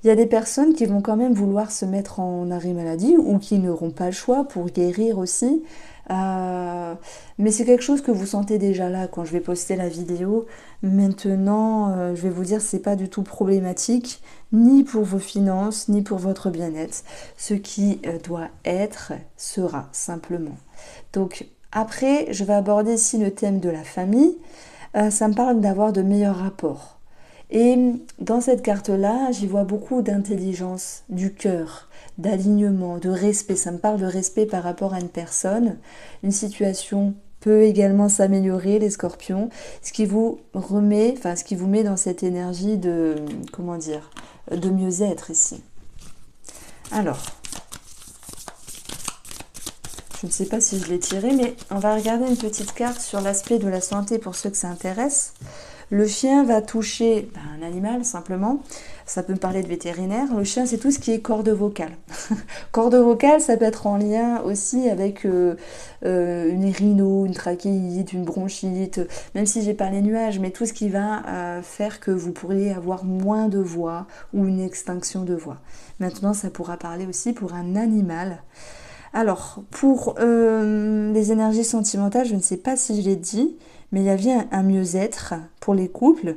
Il y a des personnes qui vont quand même vouloir se mettre en arrêt maladie ou qui n'auront pas le choix pour guérir aussi. Mais c'est quelque chose que vous sentez déjà là quand je vais poster la vidéo. Maintenant, je vais vous dire, c'est pas du tout problématique, ni pour vos finances, ni pour votre bien-être. Ce qui doit être, sera simplement. Donc après, je vais aborder ici le thème de la famille. Ça me parle d'avoir de meilleurs rapports. Et dans cette carte-là, j'y vois beaucoup d'intelligence, du cœur, d'alignement, de respect. Ça me parle de respect par rapport à une personne. Une situation peut également s'améliorer, les scorpions, ce qui vous remet, enfin ce qui vous met dans cette énergie de, comment dire, de mieux-être ici. Alors, je ne sais pas si je l'ai tiré, mais on va regarder une petite carte sur l'aspect de la santé pour ceux que ça intéresse. Le chien va toucher un animal simplement, ça peut me parler de vétérinaire. Le chien, c'est tout ce qui est corde vocale. Corde vocale, ça peut être en lien aussi avec une rhino, une trachéite, une bronchite, même si j'ai pas les nuages, mais tout ce qui va faire que vous pourriez avoir moins de voix ou une extinction de voix. Maintenant, ça pourra parler aussi pour un animal. Alors, pour les énergies sentimentales, je ne sais pas si je l'ai dit, mais il y avait un mieux-être pour les couples.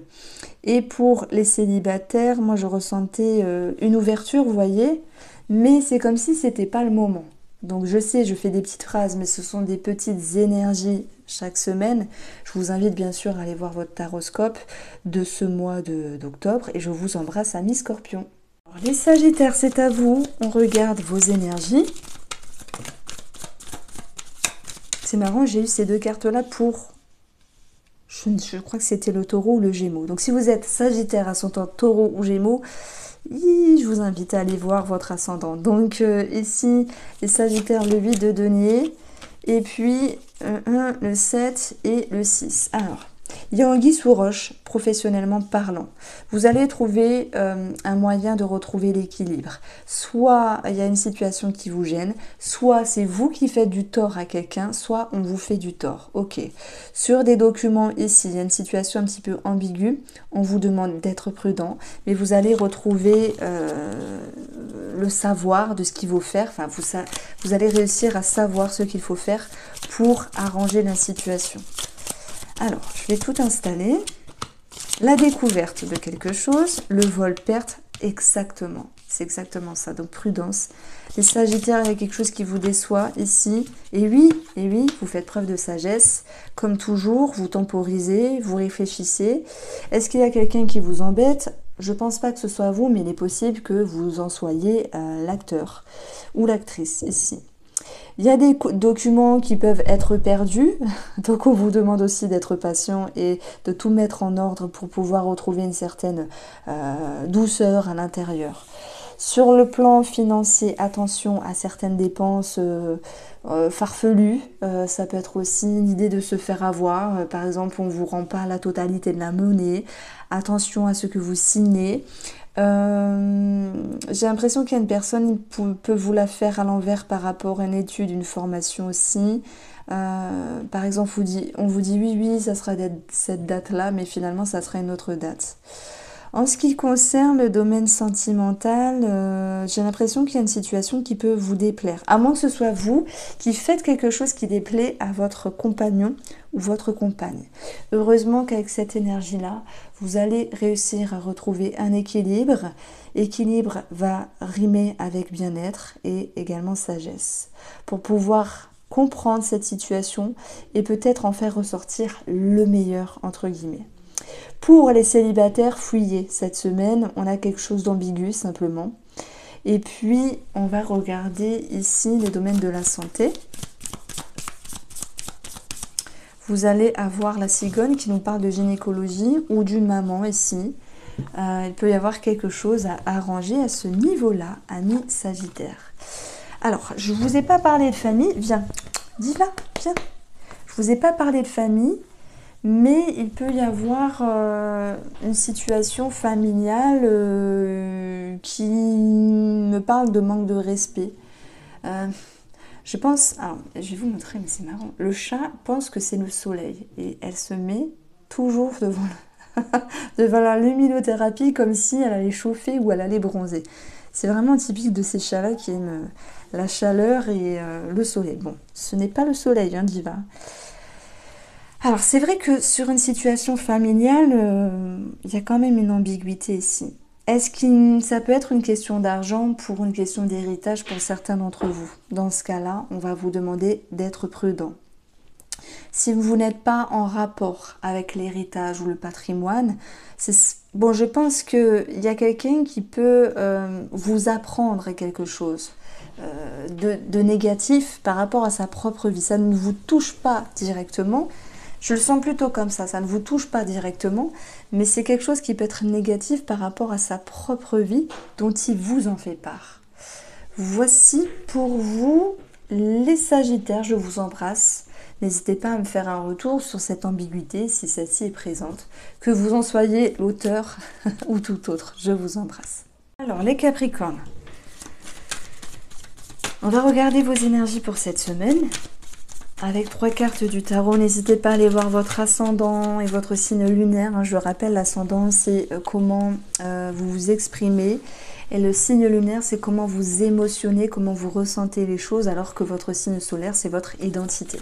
Et pour les célibataires, moi je ressentais une ouverture, vous voyez, mais c'est comme si c'était pas le moment. Donc je sais, je fais des petites phrases, mais ce sont des petites énergies chaque semaine. Je vous invite bien sûr à aller voir votre taroscope de ce mois d'octobre et je vous embrasse, amis Scorpions. Alors, les Sagittaires, c'est à vous. On regarde vos énergies. c'est marrant, j'ai eu ces deux cartes-là pour... Je crois que c'était le taureau ou le gémeaux. Donc si vous êtes Sagittaire, ascendant taureau ou gémeaux, je vous invite à aller voir votre ascendant. Donc ici, les Sagittaires, le 8 de denier, et puis le 7 et le 6. Alors, il y a anguille sous roche, professionnellement parlant. Vous allez trouver un moyen de retrouver l'équilibre. Soit il y a une situation qui vous gêne, soit c'est vous qui faites du tort à quelqu'un, soit on vous fait du tort. Ok. Sur des documents ici, il y a une situation un petit peu ambiguë. On vous demande d'être prudent, mais vous allez retrouver le savoir de ce qu'il faut faire. Enfin, vous allez réussir à savoir ce qu'il faut faire pour arranger la situation. Alors, je vais tout installer. La découverte de quelque chose, le vol, perte, exactement. C'est exactement ça, donc prudence. Les Sagittaires, il y a quelque chose qui vous déçoit ici. Et oui, vous faites preuve de sagesse. Comme toujours, vous temporisez, vous réfléchissez. Est-ce qu'il y a quelqu'un qui vous embête? Je ne pense pas que ce soit vous, mais il est possible que vous en soyez l'acteur ou l'actrice ici. Il y a des documents qui peuvent être perdus, donc on vous demande aussi d'être patient et de tout mettre en ordre pour pouvoir retrouver une certaine douceur à l'intérieur. Sur le plan financier, attention à certaines dépenses farfelues. Ça peut être aussi l'idée de se faire avoir. Par exemple, on ne vous rend pas la totalité de la monnaie. Attention à ce que vous signez. J'ai l'impression qu'il y a une personne qui peut vous la faire à l'envers par rapport à une étude, une formation aussi. Par exemple, on vous dit oui, ça sera cette date-là, mais finalement, ça sera une autre date. En ce qui concerne le domaine sentimental, j'ai l'impression qu'il y a une situation qui peut vous déplaire. À moins que ce soit vous qui faites quelque chose qui déplaît à votre compagnon ou votre compagne. Heureusement qu'avec cette énergie-là, vous allez réussir à retrouver un équilibre. Équilibre va rimer avec bien-être et également sagesse. Pour pouvoir comprendre cette situation et peut-être en faire ressortir le meilleur, entre guillemets. Pour les célibataires, fuyez cette semaine, on a quelque chose d'ambigu simplement. Et puis, on va regarder ici les domaines de la santé. Vous allez avoir la cigogne qui nous parle de gynécologie ou d'une maman ici. Il peut y avoir quelque chose à arranger à ce niveau-là, ami Sagittaire. Alors, je ne vous ai pas parlé de famille. Viens, dis-la, viens. Je ne vous ai pas parlé de famille. Mais il peut y avoir une situation familiale qui me parle de manque de respect. Je pense, alors je vais vous montrer, mais c'est marrant. Le chat pense que c'est le soleil et elle se met toujours devant la luminothérapie comme si elle allait chauffer ou elle allait bronzer. C'est vraiment typique de ces chats-là qui aiment la chaleur et le soleil. Bon, ce n'est pas le soleil, hein, Diva. Alors, c'est vrai que sur une situation familiale, il y a quand même une ambiguïté ici. Est-ce que ça peut être une question d'argent pour une question d'héritage pour certains d'entre vous? Dans ce cas-là, on va vous demander d'être prudent. Si vous n'êtes pas en rapport avec l'héritage ou le patrimoine, bon, je pense qu'il y a quelqu'un qui peut vous apprendre quelque chose de négatif par rapport à sa propre vie. Ça ne vous touche pas directement. Je le sens plutôt comme ça ne vous touche pas directement, mais c'est quelque chose qui peut être négatif par rapport à sa propre vie dont il vous en fait part. Voici pour vous les Sagittaires, je vous embrasse. N'hésitez pas à me faire un retour sur cette ambiguïté si celle-ci est présente, que vous en soyez l'auteur ou tout autre. Je vous embrasse. Alors les Capricornes, on va regarder vos énergies pour cette semaine. Avec 3 cartes du tarot, n'hésitez pas à aller voir votre ascendant et votre signe lunaire. Je rappelle, l'ascendant, c'est comment vous vous exprimez. Et le signe lunaire, c'est comment vous émotionnez, comment vous ressentez les choses, alors que votre signe solaire, c'est votre identité.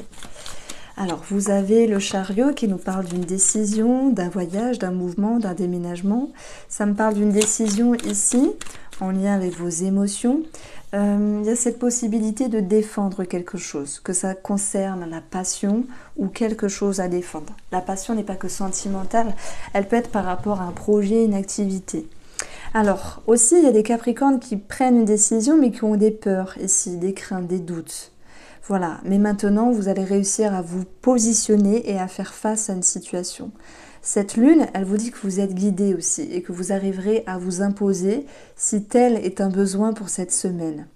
Alors, vous avez le chariot qui nous parle d'une décision, d'un voyage, d'un mouvement, d'un déménagement. Ça me parle d'une décision ici, en lien avec vos émotions. Il y a cette possibilité de défendre quelque chose, que ça concerne la passion ou quelque chose à défendre. La passion n'est pas que sentimentale, elle peut être par rapport à un projet, une activité. Alors, aussi, il y a des Capricornes qui prennent une décision, mais qui ont des peurs ici, des craintes, des doutes. Voilà, mais maintenant, vous allez réussir à vous positionner et à faire face à une situation. Cette lune, elle vous dit que vous êtes guidé aussi et que vous arriverez à vous imposer si tel est un besoin pour cette semaine.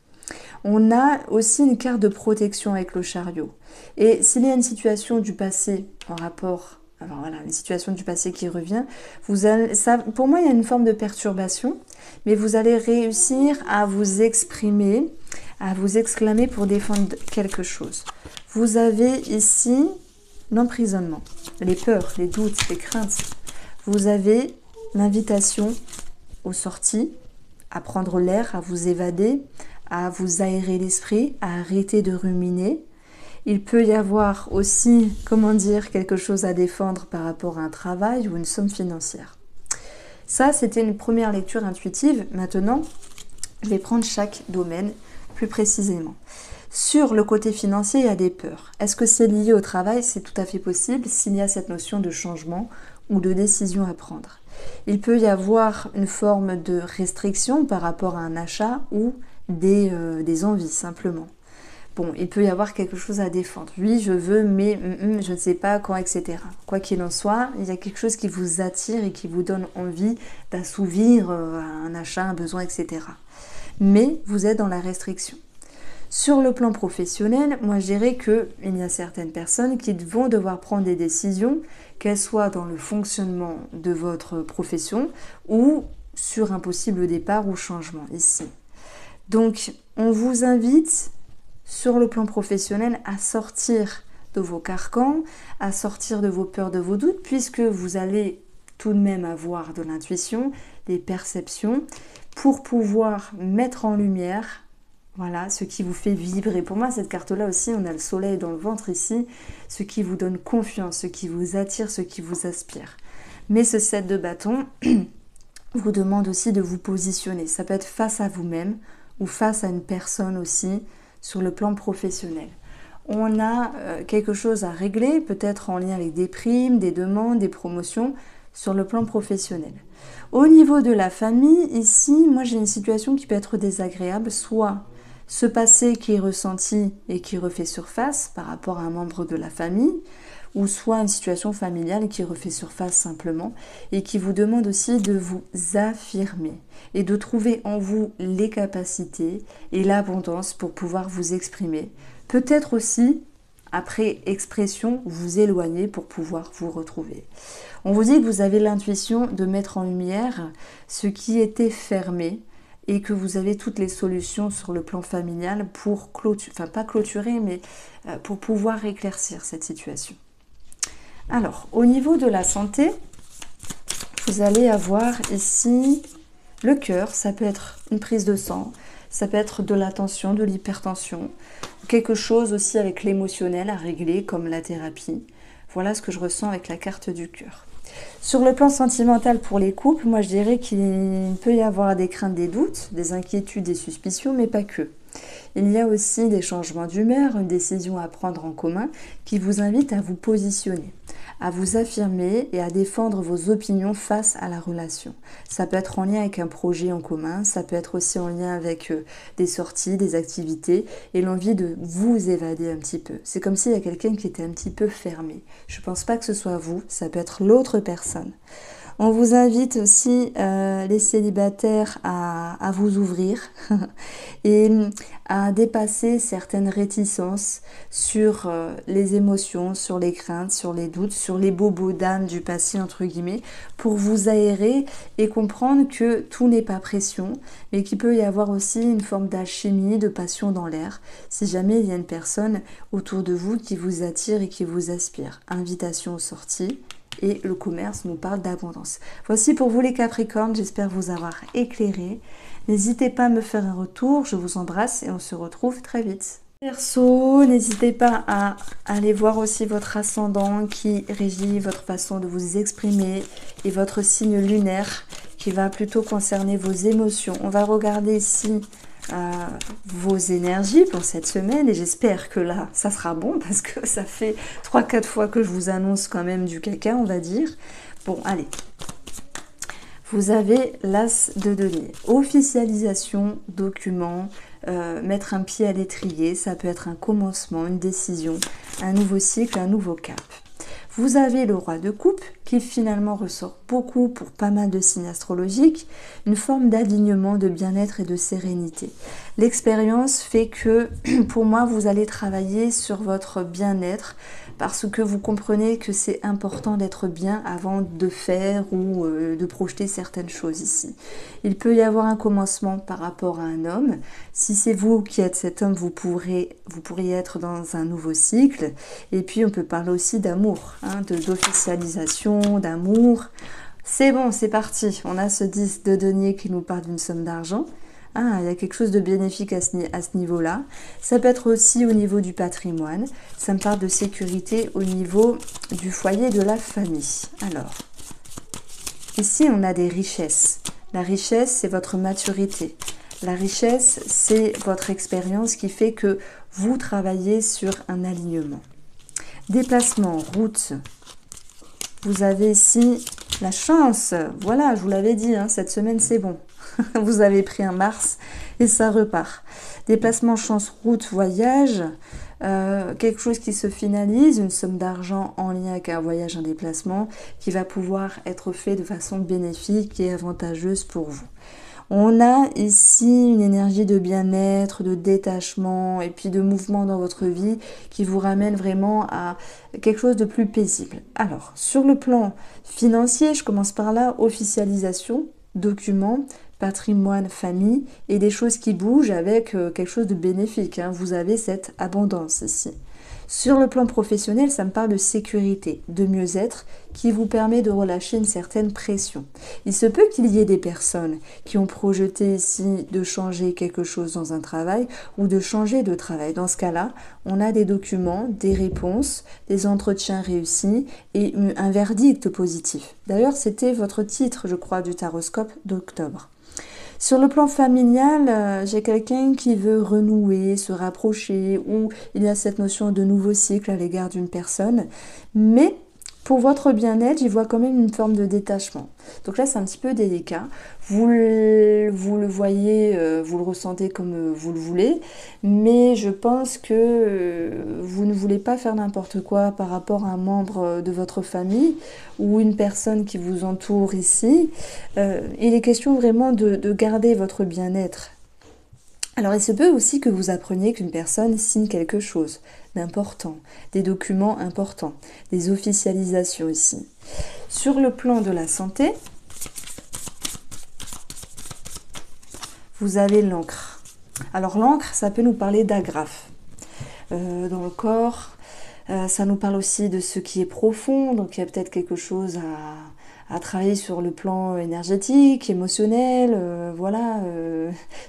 On a aussi une carte de protection avec le chariot. Et s'il y a une situation du passé en rapport, alors voilà, une situation du passé qui revient, pour moi il y a une forme de perturbation, mais vous allez réussir à vous exprimer, à vous exclamer pour défendre quelque chose. Vous avez ici l'emprisonnement, les peurs, les doutes, les craintes. Vous avez l'invitation aux sorties, à prendre l'air, à vous évader, à vous aérer l'esprit, à arrêter de ruminer. Il peut y avoir aussi, comment dire, quelque chose à défendre par rapport à un travail ou une somme financière. Ça, c'était une première lecture intuitive. Maintenant, je vais prendre chaque domaine plus précisément. Sur le côté financier, il y a des peurs. Est-ce que c'est lié au travail? C'est tout à fait possible s'il y a cette notion de changement ou de décision à prendre. Il peut y avoir une forme de restriction par rapport à un achat ou des envies simplement. Bon, il peut y avoir quelque chose à défendre. Oui, je veux, mais je ne sais pas quand, etc. Quoi qu'il en soit, il y a quelque chose qui vous attire et qui vous donne envie d'assouvir un achat, un besoin, etc. Mais vous êtes dans la restriction. Sur le plan professionnel, moi je dirais qu'il y a certaines personnes qui vont devoir prendre des décisions, qu'elles soient dans le fonctionnement de votre profession ou sur un possible départ ou changement ici. Donc, on vous invite sur le plan professionnel à sortir de vos carcans, à sortir de vos peurs, de vos doutes, puisque vous allez tout de même avoir de l'intuition, des perceptions, pour pouvoir mettre en lumière, voilà, ce qui vous fait vibrer. Pour moi, cette carte-là aussi, on a le soleil dans le ventre ici, ce qui vous donne confiance, ce qui vous attire, ce qui vous aspire. Mais ce 7 de bâton vous demande aussi de vous positionner. Ça peut être face à vous-même ou face à une personne aussi sur le plan professionnel. On a quelque chose à régler, peut-être en lien avec des primes, des demandes, des promotions sur le plan professionnel. Au niveau de la famille, ici, moi j'ai une situation qui peut être désagréable, soit ce passé qui est ressenti et qui refait surface par rapport à un membre de la famille, ou soit une situation familiale qui refait surface simplement et qui vous demande aussi de vous affirmer et de trouver en vous les capacités et l'abondance pour pouvoir vous exprimer. Peut-être aussi, après expression, vous éloigner pour pouvoir vous retrouver. On vous dit que vous avez l'intuition de mettre en lumière ce qui était fermé et que vous avez toutes les solutions sur le plan familial pour clôturer, enfin pas clôturer, mais pour pouvoir éclaircir cette situation. Alors, au niveau de la santé, vous allez avoir ici le cœur, ça peut être une prise de sang, ça peut être de la tension, de l'hypertension, quelque chose aussi avec l'émotionnel à régler comme la thérapie. Voilà ce que je ressens avec la carte du cœur. Sur le plan sentimental pour les couples, moi je dirais qu'il peut y avoir des craintes, des doutes, des inquiétudes, des suspicions, mais pas que. Il y a aussi des changements d'humeur, une décision à prendre en commun qui vous invite à vous positionner, à vous affirmer et à défendre vos opinions face à la relation. Ça peut être en lien avec un projet en commun, ça peut être aussi en lien avec des sorties, des activités et l'envie de vous évader un petit peu. C'est comme s'il y a quelqu'un qui était un petit peu fermé. Je ne pense pas que ce soit vous, ça peut être l'autre personne. On vous invite aussi, les célibataires, à vous ouvrir et à dépasser certaines réticences sur les émotions, sur les craintes, sur les doutes, sur les bobos d'âme du passé, entre guillemets, pour vous aérer et comprendre que tout n'est pas pression, mais qu'il peut y avoir aussi une forme d'alchimie, de passion dans l'air, si jamais il y a une personne autour de vous qui vous attire et qui vous aspire. Invitation aux sorties. Et le commerce nous parle d'abondance. Voici pour vous les Capricornes, j'espère vous avoir éclairé. N'hésitez pas à me faire un retour, je vous embrasse et on se retrouve très vite. Perso, n'hésitez pas à aller voir aussi votre ascendant qui régit votre façon de vous exprimer et votre signe lunaire qui va plutôt concerner vos émotions. On va regarder ici vos énergies pour cette semaine et j'espère que là ça sera bon parce que ça fait 3-4 fois que je vous annonce quand même du caca, on va dire. Bon, allez, Vous avez l'as de denier. Officialisation, document, mettre un pied à l'étrier, ça peut être un commencement, une décision, un nouveau cycle, un nouveau cap. Vous avez le roi de coupe qui finalement ressort beaucoup pour pas mal de signes astrologiques, une forme d'alignement, de bien-être et de sérénité. L'expérience fait que pour moi vous allez travailler sur votre bien-être parce que vous comprenez que c'est important d'être bien avant de faire ou de projeter certaines choses ici. Il peut y avoir un commencement par rapport à un homme. Si c'est vous qui êtes cet homme, vous pourriez être dans un nouveau cycle. Et puis on peut parler aussi d'amour, hein, d'officialisation, d'amour. C'est bon, c'est parti. On a ce 10 de denier qui nous parle d'une somme d'argent. Ah, il y a quelque chose de bénéfique à ce niveau-là. Ça peut être aussi au niveau du patrimoine. Ça me parle de sécurité au niveau du foyer de la famille. Alors, ici, on a des richesses. La richesse, c'est votre maturité. La richesse, c'est votre expérience qui fait que vous travaillez sur un alignement. Déplacement, route. Vous avez ici la chance. Voilà, je vous l'avais dit, hein, cette semaine, c'est bon. Vous avez pris un Mars et ça repart. Déplacement, chance, route, voyage. Quelque chose qui se finalise, une somme d'argent en lien avec un voyage, un déplacement qui va pouvoir être fait de façon bénéfique et avantageuse pour vous. On a ici une énergie de bien-être, de détachement et puis de mouvement dans votre vie qui vous ramène vraiment à quelque chose de plus paisible. Alors, sur le plan financier, je commence par là, officialisation, document, patrimoine, famille et des choses qui bougent avec quelque chose de bénéfique. Hein. Vous avez cette abondance ici. Sur le plan professionnel, ça me parle de sécurité, de mieux-être qui vous permet de relâcher une certaine pression. Il se peut qu'il y ait des personnes qui ont projeté ici de changer quelque chose dans un travail ou de changer de travail. Dans ce cas-là, on a des documents, des réponses, des entretiens réussis et un verdict positif. D'ailleurs, c'était votre titre, je crois, du taroscope d'octobre. Sur le plan familial, j'ai quelqu'un qui veut renouer, se rapprocher, ou il y a cette notion de nouveau cycle à l'égard d'une personne. Mais pour votre bien-être, j'y vois quand même une forme de détachement. Donc là, c'est un petit peu délicat. Vous le voyez, vous le ressentez comme vous le voulez. Mais je pense que vous ne voulez pas faire n'importe quoi par rapport à un membre de votre famille ou une personne qui vous entoure ici. Il est question vraiment de garder votre bien-être. Alors, il se peut aussi que vous appreniez qu'une personne signe quelque chose d'important, des documents importants, des officialisations ici. Sur le plan de la santé, vous avez l'encre. Alors, l'encre, ça peut nous parler d'agrafe dans le corps. Ça nous parle aussi de ce qui est profond, donc il y a peut-être quelque chose à travailler sur le plan énergétique, émotionnel, voilà,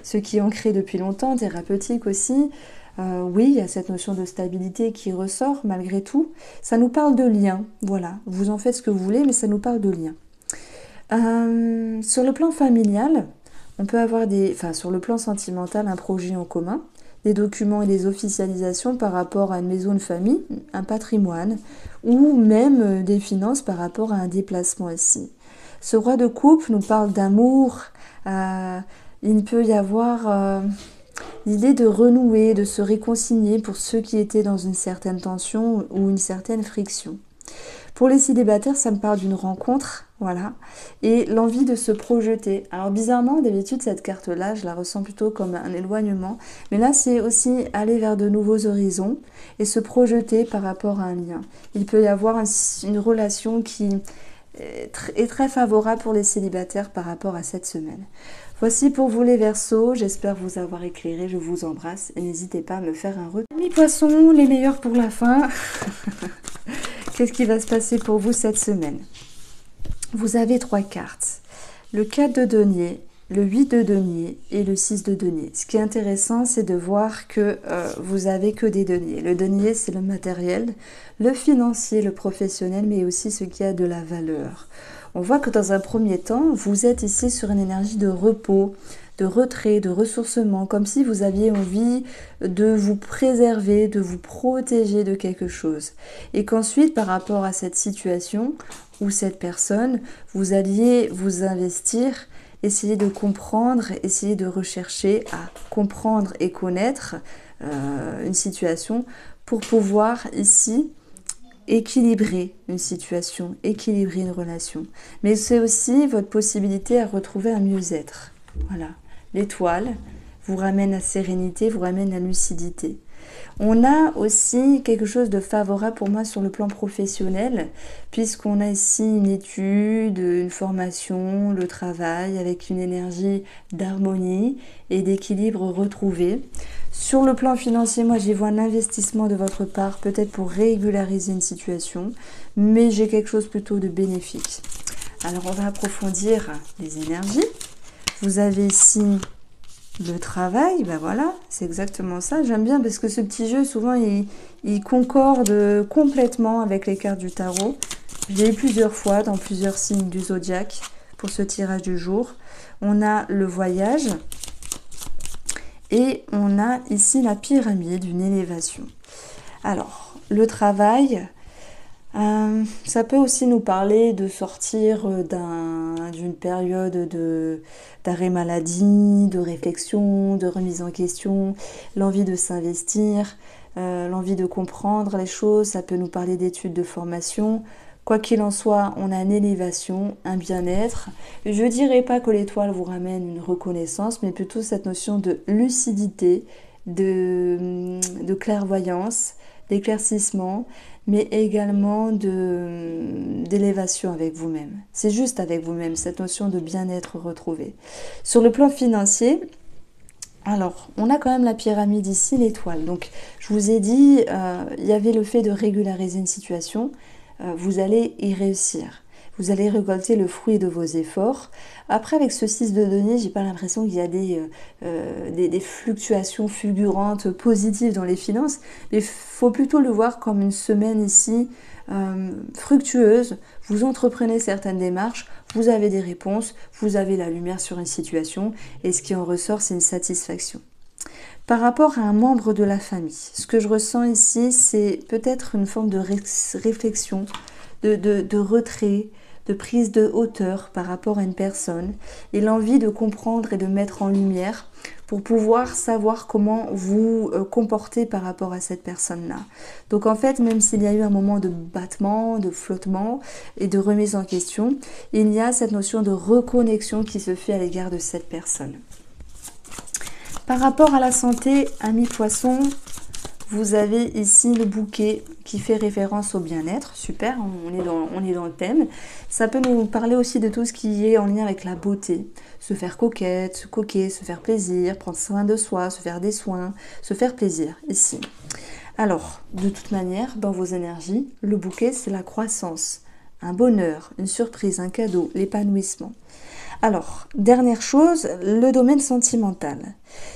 ce qui est ancré depuis longtemps, thérapeutique aussi. Oui, il y a cette notion de stabilité qui ressort malgré tout. Ça nous parle de lien, voilà, vous en faites ce que vous voulez, mais ça nous parle de lien. Sur le plan familial, on peut avoir sur le plan sentimental, un projet en commun, des documents et des officialisations par rapport à une maison de famille, un patrimoine, ou même des finances par rapport à un déplacement ici. Ce roi de coupe nous parle d'amour, il peut y avoir l'idée de renouer, de se réconcilier pour ceux qui étaient dans une certaine tension ou une certaine friction. Pour les célibataires, ça me parle d'une rencontre, voilà, et l'envie de se projeter. Alors bizarrement, d'habitude, cette carte-là, je la ressens plutôt comme un éloignement, mais là, c'est aussi aller vers de nouveaux horizons et se projeter par rapport à un lien. Il peut y avoir une relation qui est très favorable pour les célibataires par rapport à cette semaine. Voici pour vous les Verseaux, j'espère vous avoir éclairé, je vous embrasse et n'hésitez pas à me faire un retour. Mes poissons, les meilleurs pour la fin. Qu'est-ce qui va se passer pour vous cette semaine? Vous avez 3 cartes. Le 4 de denier, le 8 de denier et le 6 de denier. Ce qui est intéressant, c'est de voir que vous avez que des deniers. Le denier, c'est le matériel, le financier, le professionnel, mais aussi ce qui a de la valeur. On voit que dans un premier temps, vous êtes ici sur une énergie de repos, de retrait, de ressourcement, comme si vous aviez envie de vous préserver, de vous protéger de quelque chose. Et qu'ensuite, par rapport à cette situation, ou cette personne, vous alliez vous investir, essayer de comprendre, essayer de rechercher à comprendre et connaître une situation pour pouvoir ici équilibrer une situation, équilibrer une relation. Mais c'est aussi votre possibilité à retrouver un mieux-être. Voilà. L'étoile vous ramène à sérénité, vous ramène à lucidité. On a aussi quelque chose de favorable pour moi sur le plan professionnel, puisqu'on a ici une étude, une formation, le travail avec une énergie d'harmonie et d'équilibre retrouvé. Sur le plan financier, moi j'y vois un investissement de votre part, peut-être pour régulariser une situation, mais j'ai quelque chose plutôt de bénéfique. Alors on va approfondir les énergies. Vous avez ici le travail, ben voilà, c'est exactement ça. J'aime bien parce que ce petit jeu, souvent, il concorde complètement avec les cartes du tarot. Je l'ai eu plusieurs fois dans plusieurs signes du zodiaque pour ce tirage du jour. On a le voyage et on a ici la pyramide, une élévation. Alors, le travail, ça peut aussi nous parler de sortir d'une période d'arrêt maladie, de réflexion, de remise en question, l'envie de s'investir, l'envie de comprendre les choses. Ça peut nous parler d'études, de formation. Quoi qu'il en soit, on a une élévation, un bien-être. Je ne dirais pas que l'étoile vous ramène une reconnaissance, mais plutôt cette notion de lucidité, de clairvoyance, d'éclaircissement, mais également d'élévation avec vous-même. C'est juste avec vous-même, cette notion de bien-être retrouvé. Sur le plan financier, alors, on a quand même la pyramide ici, l'étoile. Donc, je vous ai dit, il y avait le fait de régulariser une situation. Vous allez y réussir. Vous allez récolter le fruit de vos efforts. Après, avec ce 6 de denier, j'ai pas l'impression qu'il y a des fluctuations fulgurantes, positives dans les finances. Mais il faut plutôt le voir comme une semaine ici fructueuse. Vous entreprenez certaines démarches, vous avez des réponses, vous avez la lumière sur une situation. Et ce qui en ressort, c'est une satisfaction. Par rapport à un membre de la famille, ce que je ressens ici, c'est peut-être une forme de réflexion, de retrait, de prise de hauteur par rapport à une personne et l'envie de comprendre et de mettre en lumière pour pouvoir savoir comment vous comporter par rapport à cette personne-là. Donc en fait, même s'il y a eu un moment de battement, de flottement et de remise en question, il y a cette notion de reconnexion qui se fait à l'égard de cette personne. Par rapport à la santé, amis poissons, vous avez ici le bouquet qui fait référence au bien-être. Super, on est dans le thème. Ça peut nous parler aussi de tout ce qui est en lien avec la beauté. Se faire coquette, se coquer, se faire plaisir, prendre soin de soi, se faire des soins, se faire plaisir ici. Alors, de toute manière, dans vos énergies, le bouquet, c'est la croissance, un bonheur, une surprise, un cadeau, l'épanouissement. Alors, dernière chose, le domaine sentimental.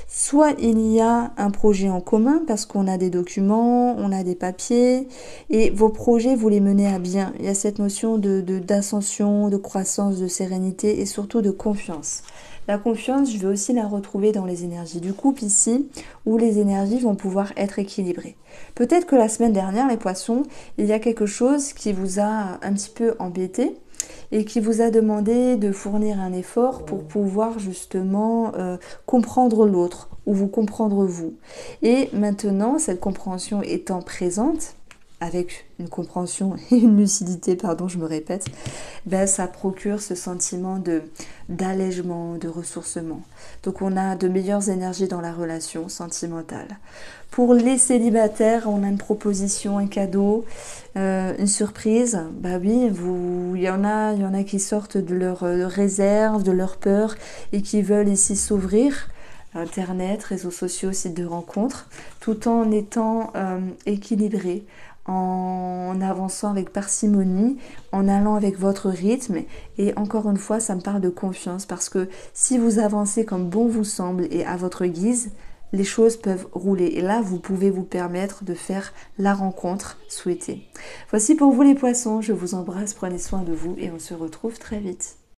Soit il y a un projet en commun parce qu'on a des documents, on a des papiers et vos projets, vous les menez à bien. Il y a cette notion d'ascension, de croissance, de sérénité et surtout de confiance. La confiance, je vais aussi la retrouver dans les énergies du couple ici, où les énergies vont pouvoir être équilibrées. Peut-être que la semaine dernière, les poissons, il y a quelque chose qui vous a un petit peu embêté et qui vous a demandé de fournir un effort pour pouvoir justement comprendre l'autre ou vous comprendre vous. Et maintenant, cette compréhension étant présente, avec une compréhension et une lucidité, pardon, je me répète, ben ça procure ce sentiment d'allègement, de ressourcement. Donc on a de meilleures énergies dans la relation sentimentale. Pour les célibataires, on a une proposition, un cadeau, une surprise. Bah oui, il y en a qui sortent de leur réserve, de leur peur et qui veulent ici s'ouvrir. Internet, réseaux sociaux, sites de rencontres, tout en étant équilibrés, en avançant avec parcimonie, en allant avec votre rythme. Et encore une fois, ça me parle de confiance parce que si vous avancez comme bon vous semble et à votre guise, les choses peuvent rouler. Et là, vous pouvez vous permettre de faire la rencontre souhaitée. Voici pour vous les poissons. Je vous embrasse, prenez soin de vous et on se retrouve très vite.